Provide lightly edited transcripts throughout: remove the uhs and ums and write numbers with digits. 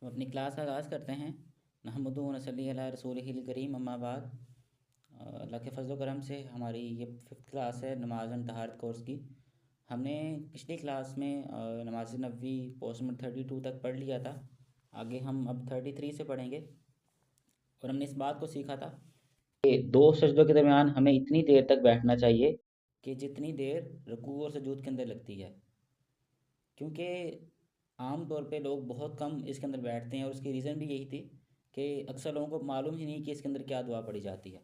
हम अपनी क्लास का आगाज़ करते हैं। नहमदुहु व नसल्ली अला रसूलिहिल करीम, अम्मा बाद। अल्लाह के फजल करम से हमारी ये 5th क्लास है नमाज एंड तहारत कोर्स की। हमने पिछली क्लास में नमाज नबी पोस्ट नंबर 32 तक पढ़ लिया था। आगे हम अब 33 से पढ़ेंगे। और हमने इस बात को सीखा था कि दो सजदों के दरमियान हमें इतनी देर तक बैठना चाहिए कि जितनी देर रुकू और सजूद के अंदर लगती है। क्योंकि आम तौर पे लोग बहुत कम इसके अंदर बैठते हैं, और उसकी रीज़न भी यही थी कि अक्सर लोगों को मालूम ही नहीं कि इसके अंदर क्या दुआ पड़ी जाती है।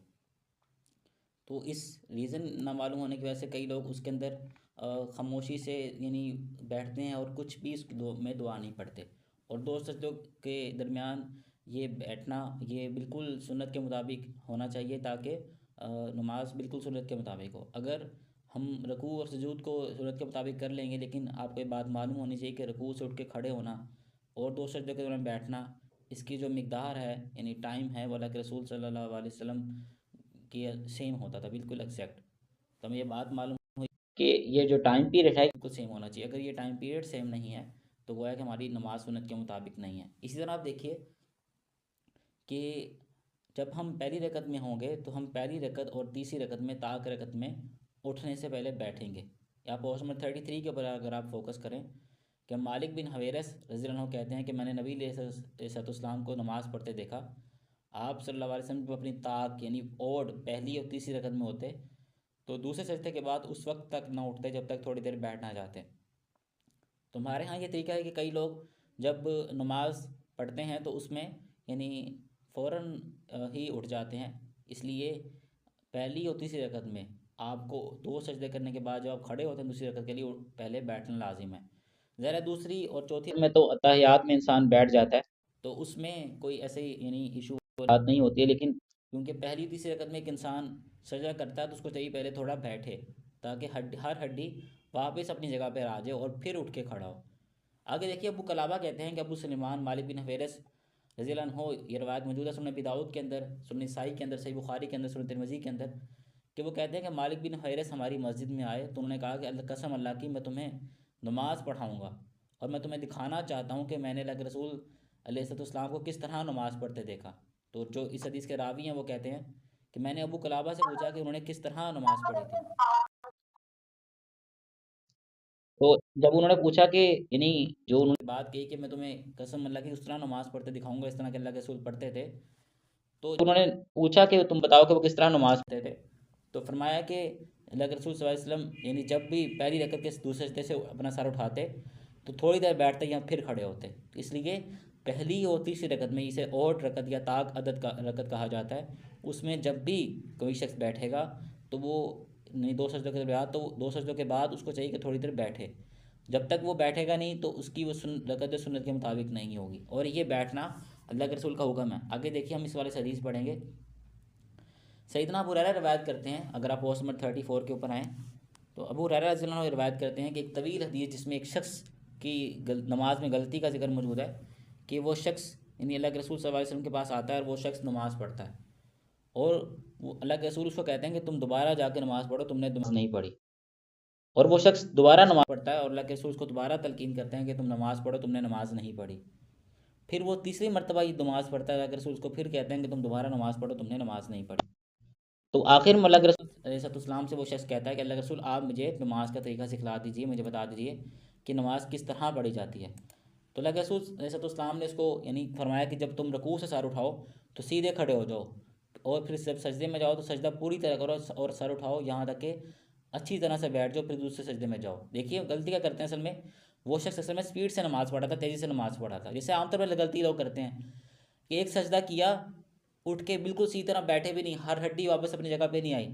तो इस रीज़न ना मालूम होने की वजह से कई लोग उसके अंदर खामोशी से यानी बैठते हैं और कुछ भी उस में दुआ नहीं पढ़ते। और दो सजदों के दरमियान ये बैठना ये बिल्कुल सुन्नत के मुताबिक होना चाहिए, ताकि नमाज बिल्कुल सुन्नत के मुताबिक हो। अगर हम रकू और सजूद को सुन्नत के मुताबिक कर लेंगे, लेकिन आपको ये बात मालूम होनी चाहिए कि रकू से उठ के खड़े होना और दो सजदों के दौरान बैठना, इसकी जो मिकदार है यानी टाइम है, वो अल्लाह के रसूल सल्लल्लाहु अलैहि वसल्लम की सेम होता था, बिल्कुल एक्जैक्ट। तो हमें ये बात मालूम हुई कि ये जो टाइम पीरियड है बिल्कुल सेम होना चाहिए। अगर ये टाइम पीरियड सेम नहीं है तो गोया कि हमारी नमाज सुन्नत के मुताबिक नहीं है। इसी तरह आप देखिए कि जब हम पहली रकत में होंगे तो हम पहली रकत और तीसरी रकत में ताक रकत में उठने से पहले बैठेंगे। या पोस्ट नंबर 33 के ऊपर अगर आप फोकस करें कि मालिक बिन हवेरस रज़ी अल्लाह अन्हु कहते हैं कि मैंने नबी अलैहिस्सलाम को नमाज़ पढ़ते देखा। आप सल्लल्लाहु अलैहि वसल्लम जब अपनी ताक यानी ओढ़ पहली और तीसरी रकत में होते तो दूसरे सजदे के बाद उस वक्त तक ना उठते जब तक थोड़ी देर बैठ ना जाते। तो हमारे यहाँ ये तरीका है कि कई लोग जब नमाज पढ़ते हैं तो उसमें यानी फ़ौरन ही उठ जाते हैं। इसलिए पहली और तीसरी रकत में आपको दो सजदे करने के बाद जब आप खड़े होते हैं दूसरी रकत के लिए पहले बैठना लाजिम है। ज़रा दूसरी और चौथी में तो अत्तहियात में इंसान बैठ जाता है, तो उसमें कोई ऐसे यानी इशू बात नहीं होती है। लेकिन क्योंकि पहली तीसरी रकत में एक इंसान सजदा करता है तो उसको चाहिए पहले थोड़ा बैठे, ताकि हर हड्डी वापस अपनी जगह पर आ जाए और फिर उठ के खड़ा हो। आगे देखिए, अबू कलाबा कहते हैं कि अबू सलेमान मालिक बिन हवेरस रज़ी अल्लाह अन्हु, ये रवायत मौजूद है सुनन नबी दाऊद के अंदर, सुनन नसाई के अंदर, सही बुखारी के अंदर, सुनन तिरमिज़ी के अंदर, कि वो कहते हैं कि मालिक बिन हवेरस हमारी मस्जिद में आए तो उन्होंने कहा कि अल्लाह कसम अल्लाह की, मैं तुम्हें नमाज़ पढ़ाऊँगा और मैं तुम्हें दिखाना चाहता हूँ कि मैंने अल्लाह के रसूल अलैहिस्सलाम को किस तरह नमाज़ पढ़ते देखा। तो जो इस हदीस के रावी हैं वो कहते हैं कि मैंने अबू कलाबा से पूछा कि उन्होंने किस तरह नमाज़ पढ़ी थी। तो जब उन्होंने पूछा कि यानी जो उन्होंने बात कही कि मैं तुम्हें कसम अल्लाह की उस तरह नमाज़ पढ़ते दिखाऊंगा इस तरह के अल्लाह के रसूल पढ़ते थे, तो उन्होंने पूछा कि तुम बताओ कि वो किस तरह नमाज़ पढ़ते थे। तो फरमाया कि अल्लाह के रसूल सल्लल्लाहु अलैहि वसल्लम यानी जब भी पहली रकत के दूसरे सजदे से अपना सर उठाते तो थोड़ी देर बैठते या फिर खड़े होते। इसलिए पहली और तीसरी रकत में, इसे ओड रकत या ताक अदद का रकत कहा जाता है, उसमें जब भी कोई शख्स बैठेगा तो वो नहीं, दो सजदों के बाद, तो दो सजदों के बाद उसको चाहिए कि थोड़ी देर बैठे। जब तक वो बैठेगा नहीं तो उसकी वो रकत सुन्नत के मुताबिक नहीं होगी, और ये बैठना अल्लाह के रसूल का हुक्म है। आगे देखिए, हम इस वाले से हदीस पढ़ेंगे। सैयदना अबू हुरैरा रवायत करते हैं, अगर आप पोस्ट नंबर 34 के ऊपर आएँ तो अबू हुरैरा रज़ी अल्लाह अन्हु रवायत करते हैं कि एक तवील हदीस जिसमें एक शख्स की नमाज में गलती का जिक्र मौजूद है, कि वो शख्स यानी अल्लाह के रसूल सल्लल्लाहु अलैहि वसल्लम के पास आता है और वो शख्स नमाज़ पढ़ता है, और वो अल्लाह के रसूल उसको कहते हैं कि तुम दोबारा जाकर नमाज़ पढ़ो, तुमने नमाज नहीं पढ़ी। और वो शख्स दोबारा नमाज़ पढ़ता है और अल्लाह के रसूल उसको दोबारा तलकीन करते हैं कि तुम नमाज़ पढ़ो, तुमने नमाज नहीं पढ़ी। फिर वो तीसरी मरतबा ये नमाज़ पढ़ता है, अल्लाह के रसूल उसको फिर कहते हैं कि तुम दोबारा नमाज़ पढ़ो, तुमने नमाज नहीं पढ़ी। तो आखिर में अल्लाह के रसूल अलैहिस्सलाम से वो शख्स कहता है कि अल्लाह के रसूल, आप मुझे नमाज का तरीका सिखला दीजिए, मुझे बता दीजिए कि नमाज किस तरह पढ़ी जाती है। तो अल्लाह के रसूल अलैहिस्सलाम ने उसको यानी फरमाया कि जब तुम रकूዕ से सर उठाओ तो सीधे खड़े हो जाओ, और फिर जब सजदे में जाओ तो सजदा पूरी तरह करो और सर उठाओ यहाँ तक कि अच्छी तरह से बैठ जाओ, फिर दूसरे सजदे में जाओ। देखिए गलती क्या करते हैं असल में, वो शख्स असल में स्पीड से नमाज़ पढ़ा था, तेज़ी से नमाज़ पढ़ा था, जैसे आमतौर पर गलती लोग करते हैं कि एक सजदा किया, उठ के बिल्कुल सीधी तरह बैठे भी नहीं, हर हड्डी वापस अपनी जगह पे नहीं आई,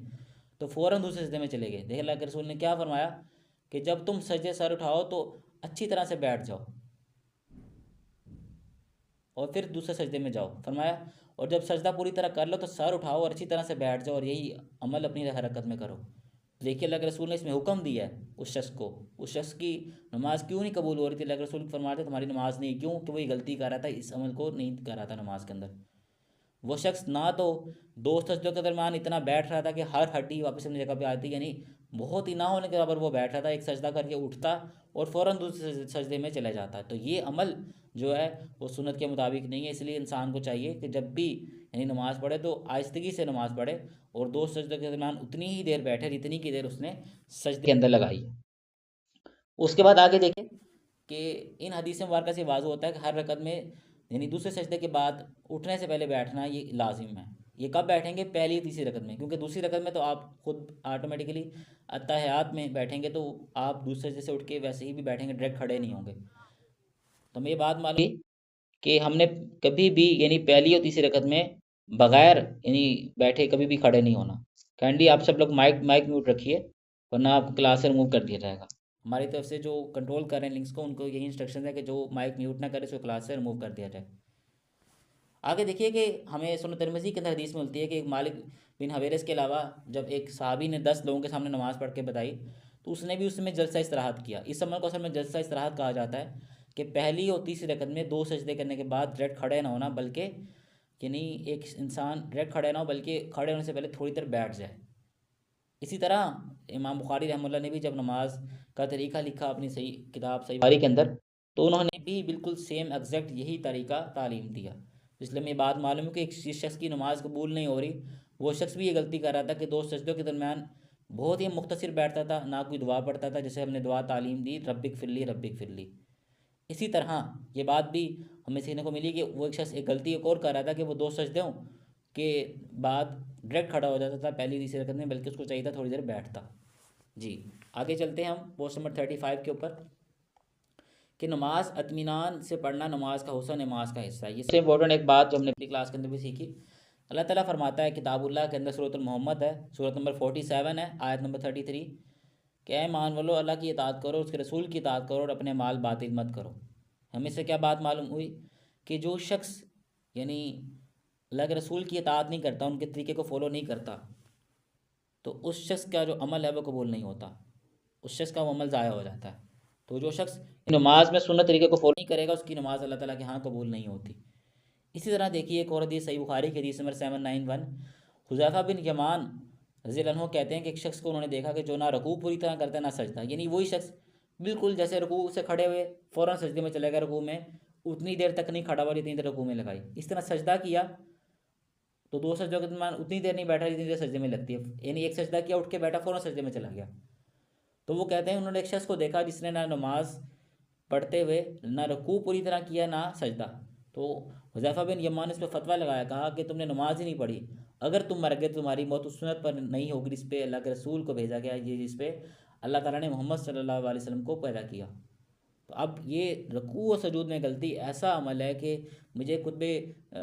तो फ़ौरन दूसरे सजदे में चले गए। देखिए अल्लाह के रसूल ने क्या फरमाया कि जब तुम सजदे सर उठाओ तो अच्छी तरह से बैठ जाओ और फिर दूसरे सजदे में जाओ, फरमाया, और जब सजदा पूरी तरह कर लो तो सर उठाओ और अच्छी तरह से बैठ जाओ, और यही अमल अपनी हरकत में करो। देखिए अल्लाह के रसूल ने इसमें हुक्म दिया है उस शख्स को। उस शख्स की नमाज़ क्यों नहीं कबूल हो रही थी, अल्लाह के रसूल फरमाते तुम्हारी नमाज़ नहीं, क्यों कि वही गलती कर रहा था, इस अमल को नहीं कर रहा था नमाज के अंदर। वो शख्स ना तो दो सजदों के दरमियान इतना बैठ रहा था कि हर हड्डी वापस अपनी जगह पे आती, यानी बहुत ही ना होने के बराबर वो बैठ रहा था, एक सजदा करके उठता और फ़ौरन दूसरे सजदे में चला जाता। तो ये अमल जो है वो सुन्नत के मुताबिक नहीं है। इसलिए इंसान को चाहिए कि जब भी यानी नमाज़ पढ़े तो आहिस्तगी से नमाज़ पढ़े और दो सजदे के दरमियान उतनी ही देर बैठे जितनी की देर उसने सजदे के अंदर लगाई है। उसके बाद आगे देखें कि इन हदीस मुबारक से वाज़ होता है कि हर रकत में यानी दूसरे सजदे के बाद उठने से पहले बैठना ये लाजिम है। ये कब बैठेंगे? पहली तीसरी रकत में, क्योंकि दूसरी रकत में तो आप खुद ऑटोमेटिकली अत्तहियात में बैठेंगे तो आप दूसरे सजदे से उठ के वैसे ही भी बैठेंगे, डायरेक्ट खड़े नहीं होंगे। तो हमें ये बात मालूम कि हमने कभी भी यानी पहली और तीसरी रकत में बगैर यानी बैठे कभी भी खड़े नहीं होना। काइंडली आप सब लोग माइक माइक म्यूट रखिए, वरना आपको क्लास से रिमूव कर दिया जाएगा। हमारी तरफ से जो कंट्रोल कर रहे हैं लिंक्स को, उनको यही इंस्ट्रक्शन है कि जो माइक म्यूट ना करे उसको क्लास से रिमूव कर दिया जाए। आगे देखिए कि हमें सुन्नत तिरमिज़ी के अंदर हदीस मिलती है कि एक मालिक बिन हवेरस के अलावा जब एक सहाबी ने 10 लोगों के सामने नमाज़ पढ़ के बताई तो उसने भी उसमें जलसा इस्तराहत किया। इस अमल को असल में जलसा इस्तराहत कहा जाता है कि पहली और तीसरी रकत में 2 सजदे करने के बाद डायरेक्ट खड़े ना होना, बल्कि यानी एक इंसान डायरेक्ट खड़े ना हो बल्कि खड़े होने से पहले थोड़ी देर बैठ जाए। इसी तरह इमाम बुखारी रहमतुल्लाह ने भी जब नमाज का तरीका लिखा अपनी सही किताब सही बुखारी के अंदर, तो उन्होंने भी बिल्कुल सेम एग्जैक्ट यही तरीका तालीम दिया। इसलिए मैं बात मालूम है कि जिस शख्स की नमाज कबूल नहीं हो रही वो शख्स भी ये गलती कर रहा था कि 2 सजदों के दरमियान बहुत ही मुख्तसर बैठता था, ना कोई दुआ पढ़ता था, जैसे हमने दुआ तालीम दी रब्बिक फिरली रब्बिक फिरली। इसी तरह ये बात भी हमें सीखने को मिली कि वो एक शख्स एक गलती एक और कर रहा था कि वो 2 सजदों के बाद डायरेक्ट खड़ा हो जाता था पहली तीसरी रकत में, बल्कि उसको चाहिए था थोड़ी देर बैठता। जी आगे चलते हैं हम पोस्ट नंबर 35 के ऊपर कि नमाज इत्मीनान से पढ़ना नमाज का हुस्न नमाज का हिस्सा है। ये सबसे इंपॉर्टेंट एक बात जो हमने अपनी क्लास के अंदर भी सीखी। अल्लाह ताला फरमाता है किताबुल्लाह के अंदर सूरत मोहम्मद है, सूरत नंबर 47 है, आयत नंबर 33 कि ऐ मान वालो अल्लाह की इताअत करो, उसके रसूल की इताअत करो और अपने माल बातिल मत करो। हमें से क्या बात मालूम हुई कि जो शख्स यानी अल्लाह के रसूल की इताअत नहीं करता, उनके तरीके को फॉलो नहीं करता, तो उस शख्स का जो अमल है वो कबूल नहीं होता, उस शख्स का वो अमल ज़ाया हो जाता है। तो जो शख्स नमाज में सुन्नत तरीके को फॉलो नहीं करेगा उसकी नमाज अल्लाह ताला के यहाँ कबूल नहीं होती। इसी तरह देखिए एक और हदीस सही बुखारी की हदीस नंबर 791, हुज़ैफा बिन यमान रज़ी अल्लाह अन्हु कहते हैं कि एक शख्स को उन्होंने देखा कि जो ना रकू पूरी तरह करता है ना सजदा, यानी वही शख्स बिल्कुल जैसे रकू से खड़े हुए फ़ौरन सजदे में चले गए, रकू में उतनी देर तक नहीं खड़ा हुआ जितनी देर रकू में लगाई, इस तरह सजदा किया तो 2 सजदों के दरमियान उतनी देर नहीं बैठा जितनी देर सजदे में लगती है, यानी एक सजदा किया उठ के बैठा फ़ौरन सजदे में चला गया। तो वो कहते हैं उन्होंने एक शख्स को देखा जिसने ना नमाज पढ़ते हुए ना रकू पूरी तरह किया ना सजदा। तो हुज़ैफा बिन यमान ने इस पर फतवा लगाया, कहा कि तुमने नमाज ही नहीं पढ़ी, अगर तुम मर गए तुम्हारी मौत उस सुन्नत पर नहीं होगी जिस पे अल्लाह के रसूल को भेजा गया, ये जिस पे अल्लाह ताला ने मोहम्मद सल्लल्लाहु अलैहि वसल्लम को पैदा किया। तो अब ये रकू और सजूद में गलती ऐसा अमल है कि मुझे कुतबे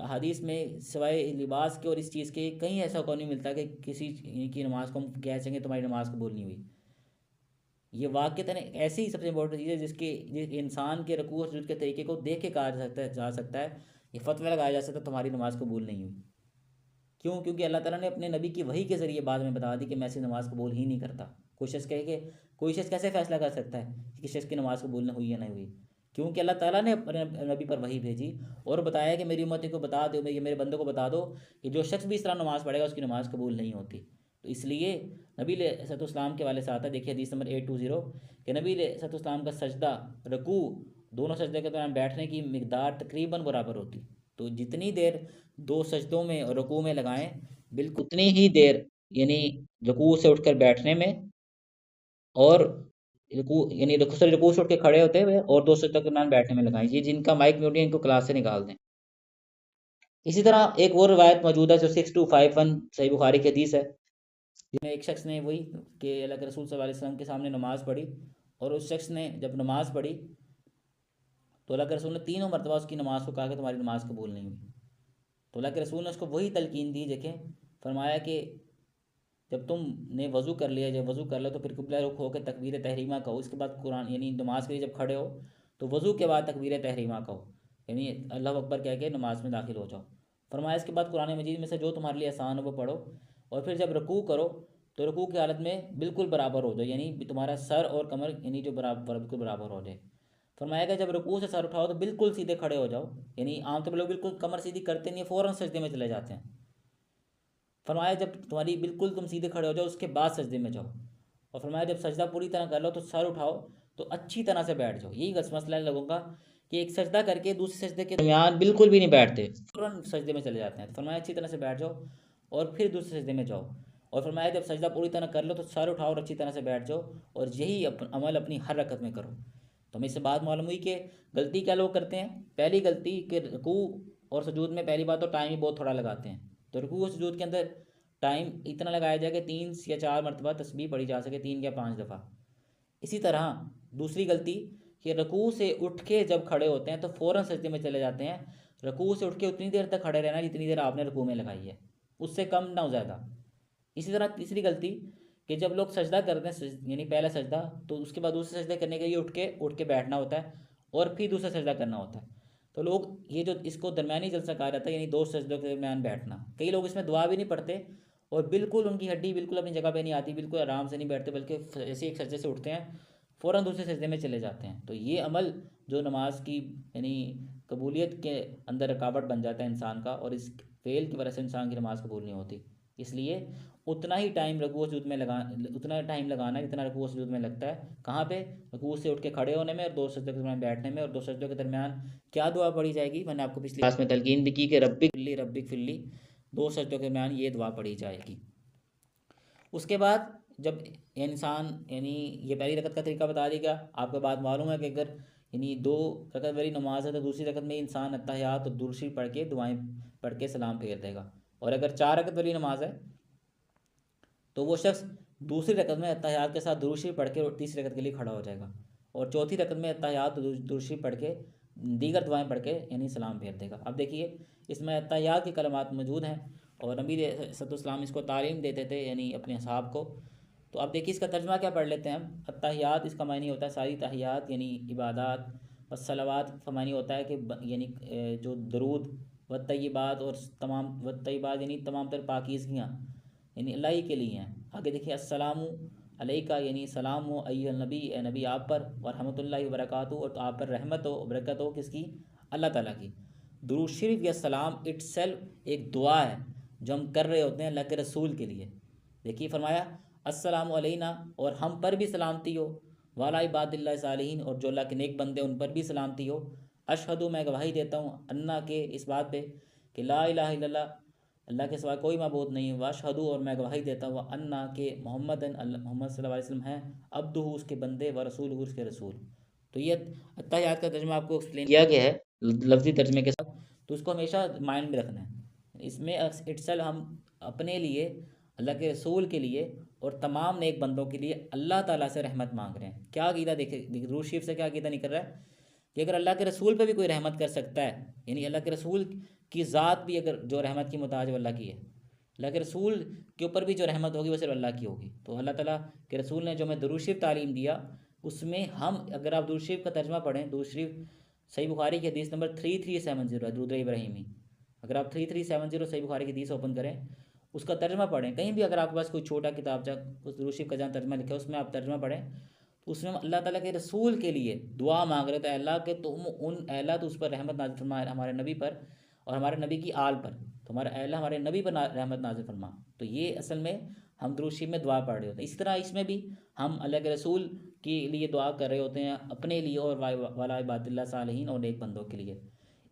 हदीस में सिवाय लिबास के और इस चीज़ के कहीं ऐसा कौन नहीं मिलता कि किसी की नमाज को हम कह सकें तुम्हारी नमाज कबूल नहीं हुई। ये वाक़तन ऐसी ही सबसे इम्पोर्टेंट चीज़ है जिस इंसान के रकू और सुजूद के तरीके को देख के कहा जा सकता है, ये फतवा लगाया जा सकता है तुम्हारी नमाज कबूल नहीं हुई। क्यों? क्योंकि अल्लाह ताला ने अपने नबी की वही के ज़रिए बाद में बता दी कि मैं ऐसी नमाज़ कबूल ही नहीं करता। कोई शख्स कैसे फ़ैसला कर सकता है कि किस शख्स की नमाज़ कबूल न हुई या नहीं हुई? क्योंकि अल्लाह ताला ने अपने नबी पर वही भेजी और बताया कि मेरी उम्मत को बता दो, मेरे बंदों को बता दो कि जो शख्स भी इस तरह नमाज़ पढ़ेगा उसकी नमाज़ कबूल नहीं होती। तो इसलिए नबी सलाम के वाले से आता है, देखिए हदीस नंबर 820 कि नबी सलाम का सजदा रकू दोनों सजदे के दौरान बैठने की मिकदार तकरीबन बराबर होती। तो जितनी देर 2 सजदों में और रकू में लगाएं बिल्कुल उतनी ही देर यानी रकू से उठकर बैठने में और रकू यानी रकू से उठ के खड़े होते हुए और 2 सजदों के दरमियान बैठने में लगाएं। ये जिनका माइक म्यूट है इनको क्लास से निकाल दें। इसी तरह एक और रिवायत मौजूद है जो 6251 सही बुखारी की हदीस है, जिसमें एक शख्स ने वही कि अल्लाह के रसूल सल्लल्लाहु अलैहि वसल्लम के सामने नमाज़ पढ़ी और उस शख्स ने जब नमाज़ पढ़ी तो अल्लाह के रसूल ने 3 मरतबा उसकी नमाज़ को कहा कि तुम्हारी नमाज़ कबूल नहीं हुई। तो अल्लाह के रसूल ने उसको वही तलकीन दी, देखें फरमाया कि जब तुमने वज़ू कर लिया, जब वज़ू कर लो तो फिर क़िबला रुख होकर तकबीर तहरीमा कहो, इसके बाद कुरान यानी नमाज के लिए जब खड़े हो तो वज़ू के बाद तकबीर तहरीमा कहो, यानी अल्लाह अकबर कह के नमाज में दाखिल हो जाओ। फरमाया इसके बाद कुरान मजीद में से जो तुम्हारे लिए आसान हो वो पढ़ो और फिर जब रकू करो तो रकू की हालत में बिल्कुल बराबर हो जाए, यानी तुम्हारा सर और कमर यानी जो बराबर बिल्कुल बराबर हो जाए। फरमाया कि जब रकू से सर उठाओ तो बिल्कुल सीधे खड़े हो जाओ, यानी आमतौर पर लोग बिल्कुल कमर सीधी करते नहीं, फ़ौरन सजदे में चले जाते हैं। फरमाया जब तुम्हारी बिल्कुल तुम सीधे खड़े हो जाओ उसके बाद सजदे में जाओ और फरमाया जब सजदा पूरी तरह कर लो तो सर उठाओ तो अच्छी तरह से बैठ जाओ। यही मसला है लोगों का कि एक सजदा करके दूसरे सजदे के दरमियान बिल्कुल भी नहीं बैठते, तुरंत सजदे में चले जाते हैं। तो फरमाया अच्छी तरह से बैठ जाओ और फिर दूसरे सजदे में जाओ। और फरमाया जब सजदा पूरी तरह कर लो तो सर उठाओ और अच्छी तरह से बैठ जाओ, और यही अमल अपनी हर रकत में करो। तो हमें इससे बात मालूम हुई कि गलती क्या लोग करते हैं। पहली गलती कि रुकू और सुजूद में पहली बात तो टाइम ही बहुत थोड़ा लगाते हैं। तो रुकू और सुजूद के अंदर टाइम इतना लगाया जाए कि 3 या 4 मरतबा तस्बीह पढ़ी जा सके, 3 या 5 दफ़ा। इसी तरह दूसरी गलती कि रुकू से उठ के जब खड़े होते हैं तो फ़ौरन सजदे में चले जाते हैं। रुकू से उठ के उतनी देर तक खड़े रहना जितनी देर आपने रुकू में लगाई है, उससे कम ना हो ज़्यादा। इसी तरह तीसरी गलती कि जब लोग सजदा करते हैं, यानी पहला सजदा, तो उसके बाद दूसरे सजदे करने के लिए उठ के बैठना होता है और फिर दूसरा सजदा करना होता है। तो लोग ये जो इसको दरमियानी जलसा कहा जाता है, यानी 2 सजदों के दरमियान बैठना, कई लोग इसमें दुआ भी नहीं पढ़ते और बिल्कुल उनकी हड्डी बिल्कुल अपनी जगह पे नहीं आती, बिल्कुल आराम से नहीं बैठते, बल्कि ऐसे एक सजदे से उठते हैं फ़ौरन दूसरे सजदे में चले जाते हैं। तो ये अमल जो नमाज की यानी कबूलियत के अंदर रुकावट बन जाता है इंसान का, और इस फेल की वजह से इंसान की नमाज़ कबूल नहीं होती। इसलिए उतना ही टाइम रुकू सुजूद में उतना टाइम लगाना है जितना रुकू सुजूद में लगता है। कहाँ पे? रुकू से उठ के खड़े होने में और 2 सजदों के दरमियान बैठने में। और 2 सजदों के दरमियान क्या दुआ पढ़ी जाएगी, मैंने आपको पिछली क्लास में तलकीन भी की कि रब्बिक फिल्ली, 2 सजदों के दरमियान ये दुआ पढ़ी जाएगी। उसके बाद जब इंसान यानी ये पहली रकत का तरीका बता देगा, आपको बात मालूम है कि अगर यानी 2 रकत वाली नमाज है तो दूसरी रकत में इंसान अत्तहियात और दुरूद शरीफ पढ़ के दुआएं पढ़ के सलाम फेर देगा। और अगर 4 रकत वाली नमाज है तो वो शख्स दूसरी रकत में अत्तहियात के साथ दुरूद शरीफ पढ़ के तीसरी रकत के लिए खड़ा हो जाएगा, और चौथी रकत में अत्तहियात दुरूद शरीफ पढ़ के दीगर दुआएं पढ़ के यानी सलाम फेर देगा। अब देखिए इसमें अत्तहियात की कलमात मौजूद हैं और नबी सल्लल्लाहु इसको तालीम देते थे यानी अपने असहाब को। तो अब देखिए इसका तर्जमा क्या पढ़ लेते हैं हम। अत्तहियात इसका मायने होता है सारी तहियात यानी इबादत, और सलावात का मायने होता है कि यानी जो दरूद व तय्यबात और तमाम व तय्यबात यानी तमाम तर पाकीज़गियाँ यानी अल्लाह ही के लिए हैं। आगे देखिए अस्सलामु अलैका यानी सलाम हो अय्युहन नबी, ए नबी आप पर, व रहमतुल्लाहि व बरकातुहू और आप पर रहमत हो बरकत हो किसकी? अल्लाह ताला की। दुरूद शरीफ या सलाम इटसेल्फ एक दुआ है जो हम कर रहे होते हैं अल्लाह के रसूल के लिए। देखिए फरमाया अस्सलामु अलैना, और हम पर भी सलामती हो, वाला इबादिल्लाह सालिहीन, और जो अल्लाह के नेक बंदे उन पर भी सलामती हो। अशहदु मैं गवाही देता हूँ, अन्ना के इस बात पे कि ला इलाहा इल्लल्लाह अल्लाह के सिवा कोई मबूद नहीं, वाशहदु और मैं गवाही देता हूँ, अन्ना के मोहम्मद सल्लल्लाहु अलैहि वसल्लम हैं अब्दुहु उसके बंदे, व रसूलहु उसके रसूल। तो ये अत्तहियात का तर्जुमा आपको एक्सप्लेन किया गया है लफ्ज़ी तर्जमे के साथ, तो उसको हमेशा माइंड में रखना है। इसमें इटसेल्फ हम अपने लिए, अल्लाह के रसूल के लिए और तमाम नेक बंदों के लिए अल्लाह ताला से रहमत मांग रहे हैं। क्या अक़ीदा देखिए, दुरूद शरीफ से क्या अक़ीदा निकल रहा है कि अगर अल्लाह के रसूल पे भी कोई रहमत कर सकता है, यानी अल्लाह के रसूल की ज़ात भी अगर जो रहमत की मुताज अल्लाह की है, अल्लाह के रसूल के ऊपर भी जो रहमत होगी वो सिर्फ अल्लाह की होगी। तो अल्लाह ताला के रसूल ने जो हमें दुरूद शरीफ तालीम दिया, उसमें हम अगर आप दुरूद शरीफ का तर्जमा पढ़ें, दुरूद शरीफ सही बुखारी की हदीस नंबर 3370 है, दुरूद इब्राहिमी। अगर आप 3370 सही बुखारी की हदीस ओपन करें, उसका तर्जमा पढ़ें, कहीं भी अगर आपके पास कोई छोटा किताब जा उस दुरूद शरीफ का जहाँ तर्जमा लिखा है उसमें आप तर्जमा पढ़ें, तो उसमें अल्लाह ताला के रसूल के लिए दुआ मांग रहे थे, अल्लाह के तुम उन अल्लाह तो उस पर रहमत नाज़िल फरमा हमारे नबी पर और हमारे नबी की आल पर, तो हमारा अल्लाह हमारे नबी पर रहमत नाज़िल फरमा। तो ये असल में हम दुरूद शरीफ में दुआ पढ़ रहे होते हैं। इसी तरह इसमें भी हम अल्लाह के रसूल के लिए दुआ कर रहे होते हैं, अपने लिए और वाला इबादिल्लाह सालिहीन और नेक बंदों के लिए।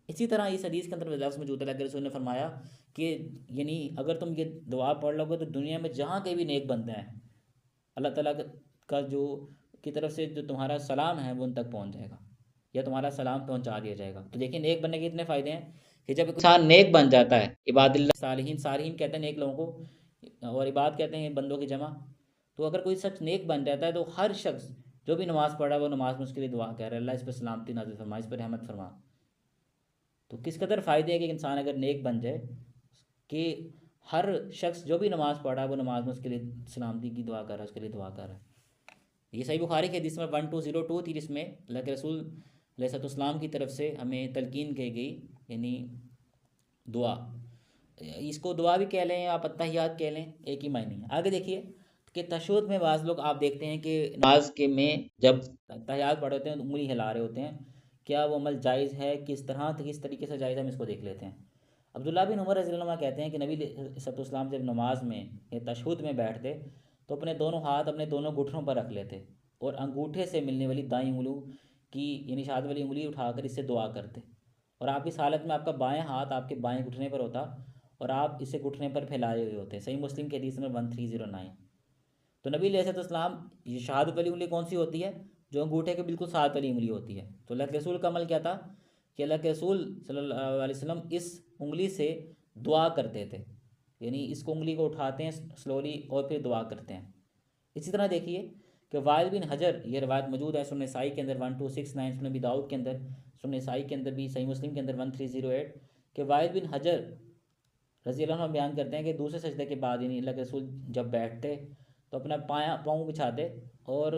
इसी तरह इस हदीस के अंदर लफ्ज़ मौजूद है, अल्लाह के रसूल ने फरमाया कि यानी अगर तुम ये दुआ पढ़ लोगे तो दुनिया में जहाँ के भी नेक बंदे हैं, अल्लाह ताला का जो की तरफ से जो तुम्हारा सलाम है वो उन तक पहुँच जाएगा या तुम्हारा सलाम पहुँचा दिया जाएगा। तो देखिए नेक बनने के इतने फ़ायदे हैं कि जब इंसान नेक बन जाता है, इबादिल्लाह सालिहीन, सालिहीन कहते हैं नेक लोगों को और इबाद कहते हैं बंदों की जमा। तो अगर कोई शख्स नेक बन जाता है तो हर शख्स जो भी नमाज़ पढ़ा है वो नमाज में उसके लिए दुआ कह रहा है, अल्लाह इस पर सलामती नाज़िल फरमा, इस पर रहमत फरमा। तो किस कदर फ़ायदे है कि इंसान अगर नेक बन जाए कि हर शख्स जो भी नमाज़ पढ़ा है वो नमाज में उसके लिए सलामती की दुआ कर रहा है, उसके लिए दुआ कर रहा है। ये सही बुखारी के हदीस में 1202 थी, जिसमें अल्लाह के रसूल अलैहिस्सलाम की तरफ से हमें तलकीन की गई यानी दुआ। इसको दुआ भी कह लें आप अत्तहियात कह लें, एक ही मायने है। आगे देखिए कि तशहुद में बाज़ लोग आप देखते हैं कि नमाज के में जब अत्तहियात पढ़ होते हैं तो उंगली हिला रहे होते हैं। क्या वो अमल जायज़ है, किस तरीके से जायज़ है, हम इसको देख लेते हैं। अब्दुल्लाह बिन उमर रज़ियल्लाहु अन्हु कहते हैं कि नबी सल्लल्लाहु अलैहि वसल्लम जब नमाज में या तशहुद में बैठते तो अपने दोनों हाथ अपने दोनों घुटनों पर रख लेते और अंगूठे से मिलने वाली दाईं उंगली की यानी शहादत वाली उंगली उठाकर इससे दुआ करते। और आप इस हालत में आपका बाएं हाथ आपके बाएं घुटने पर होता और आप इसे घुटने पर फैलाए हुए होते। सही मुस्लिम के हदीस नंबर 1309। तो नबी अलैहिस्सलाम ये शहादत वाली उंगली कौन सी होती है? जो अंगूठे के बिल्कुल साथ वाली उंगली होती है। तो अल्लाह के रसूल का अमल क्या था कि अल्लाह के रसूल सल्लल्लाहु अलैहि वसल्लम इस उंगली से दुआ करते थे, यानी इसको उंगली को उठाते हैं स्लोली और फिर दुआ करते हैं। इसी तरह देखिए कि वाइल बिन हजर, ये रवायत मौजूद है सुनन नसाई के अंदर 1269, सुनन अबी दाऊद के अंदर, सुनन नसाई के अंदर भी, सही मुस्लिम के अंदर 1308, कि वाइल बिन हजर रज़ी अल्लाह अन्हु बयान करते हैं कि दूसरे सजदे के बाद यानी अल्लाह के रसूल जब बैठते तो अपना पाँव बिछाते और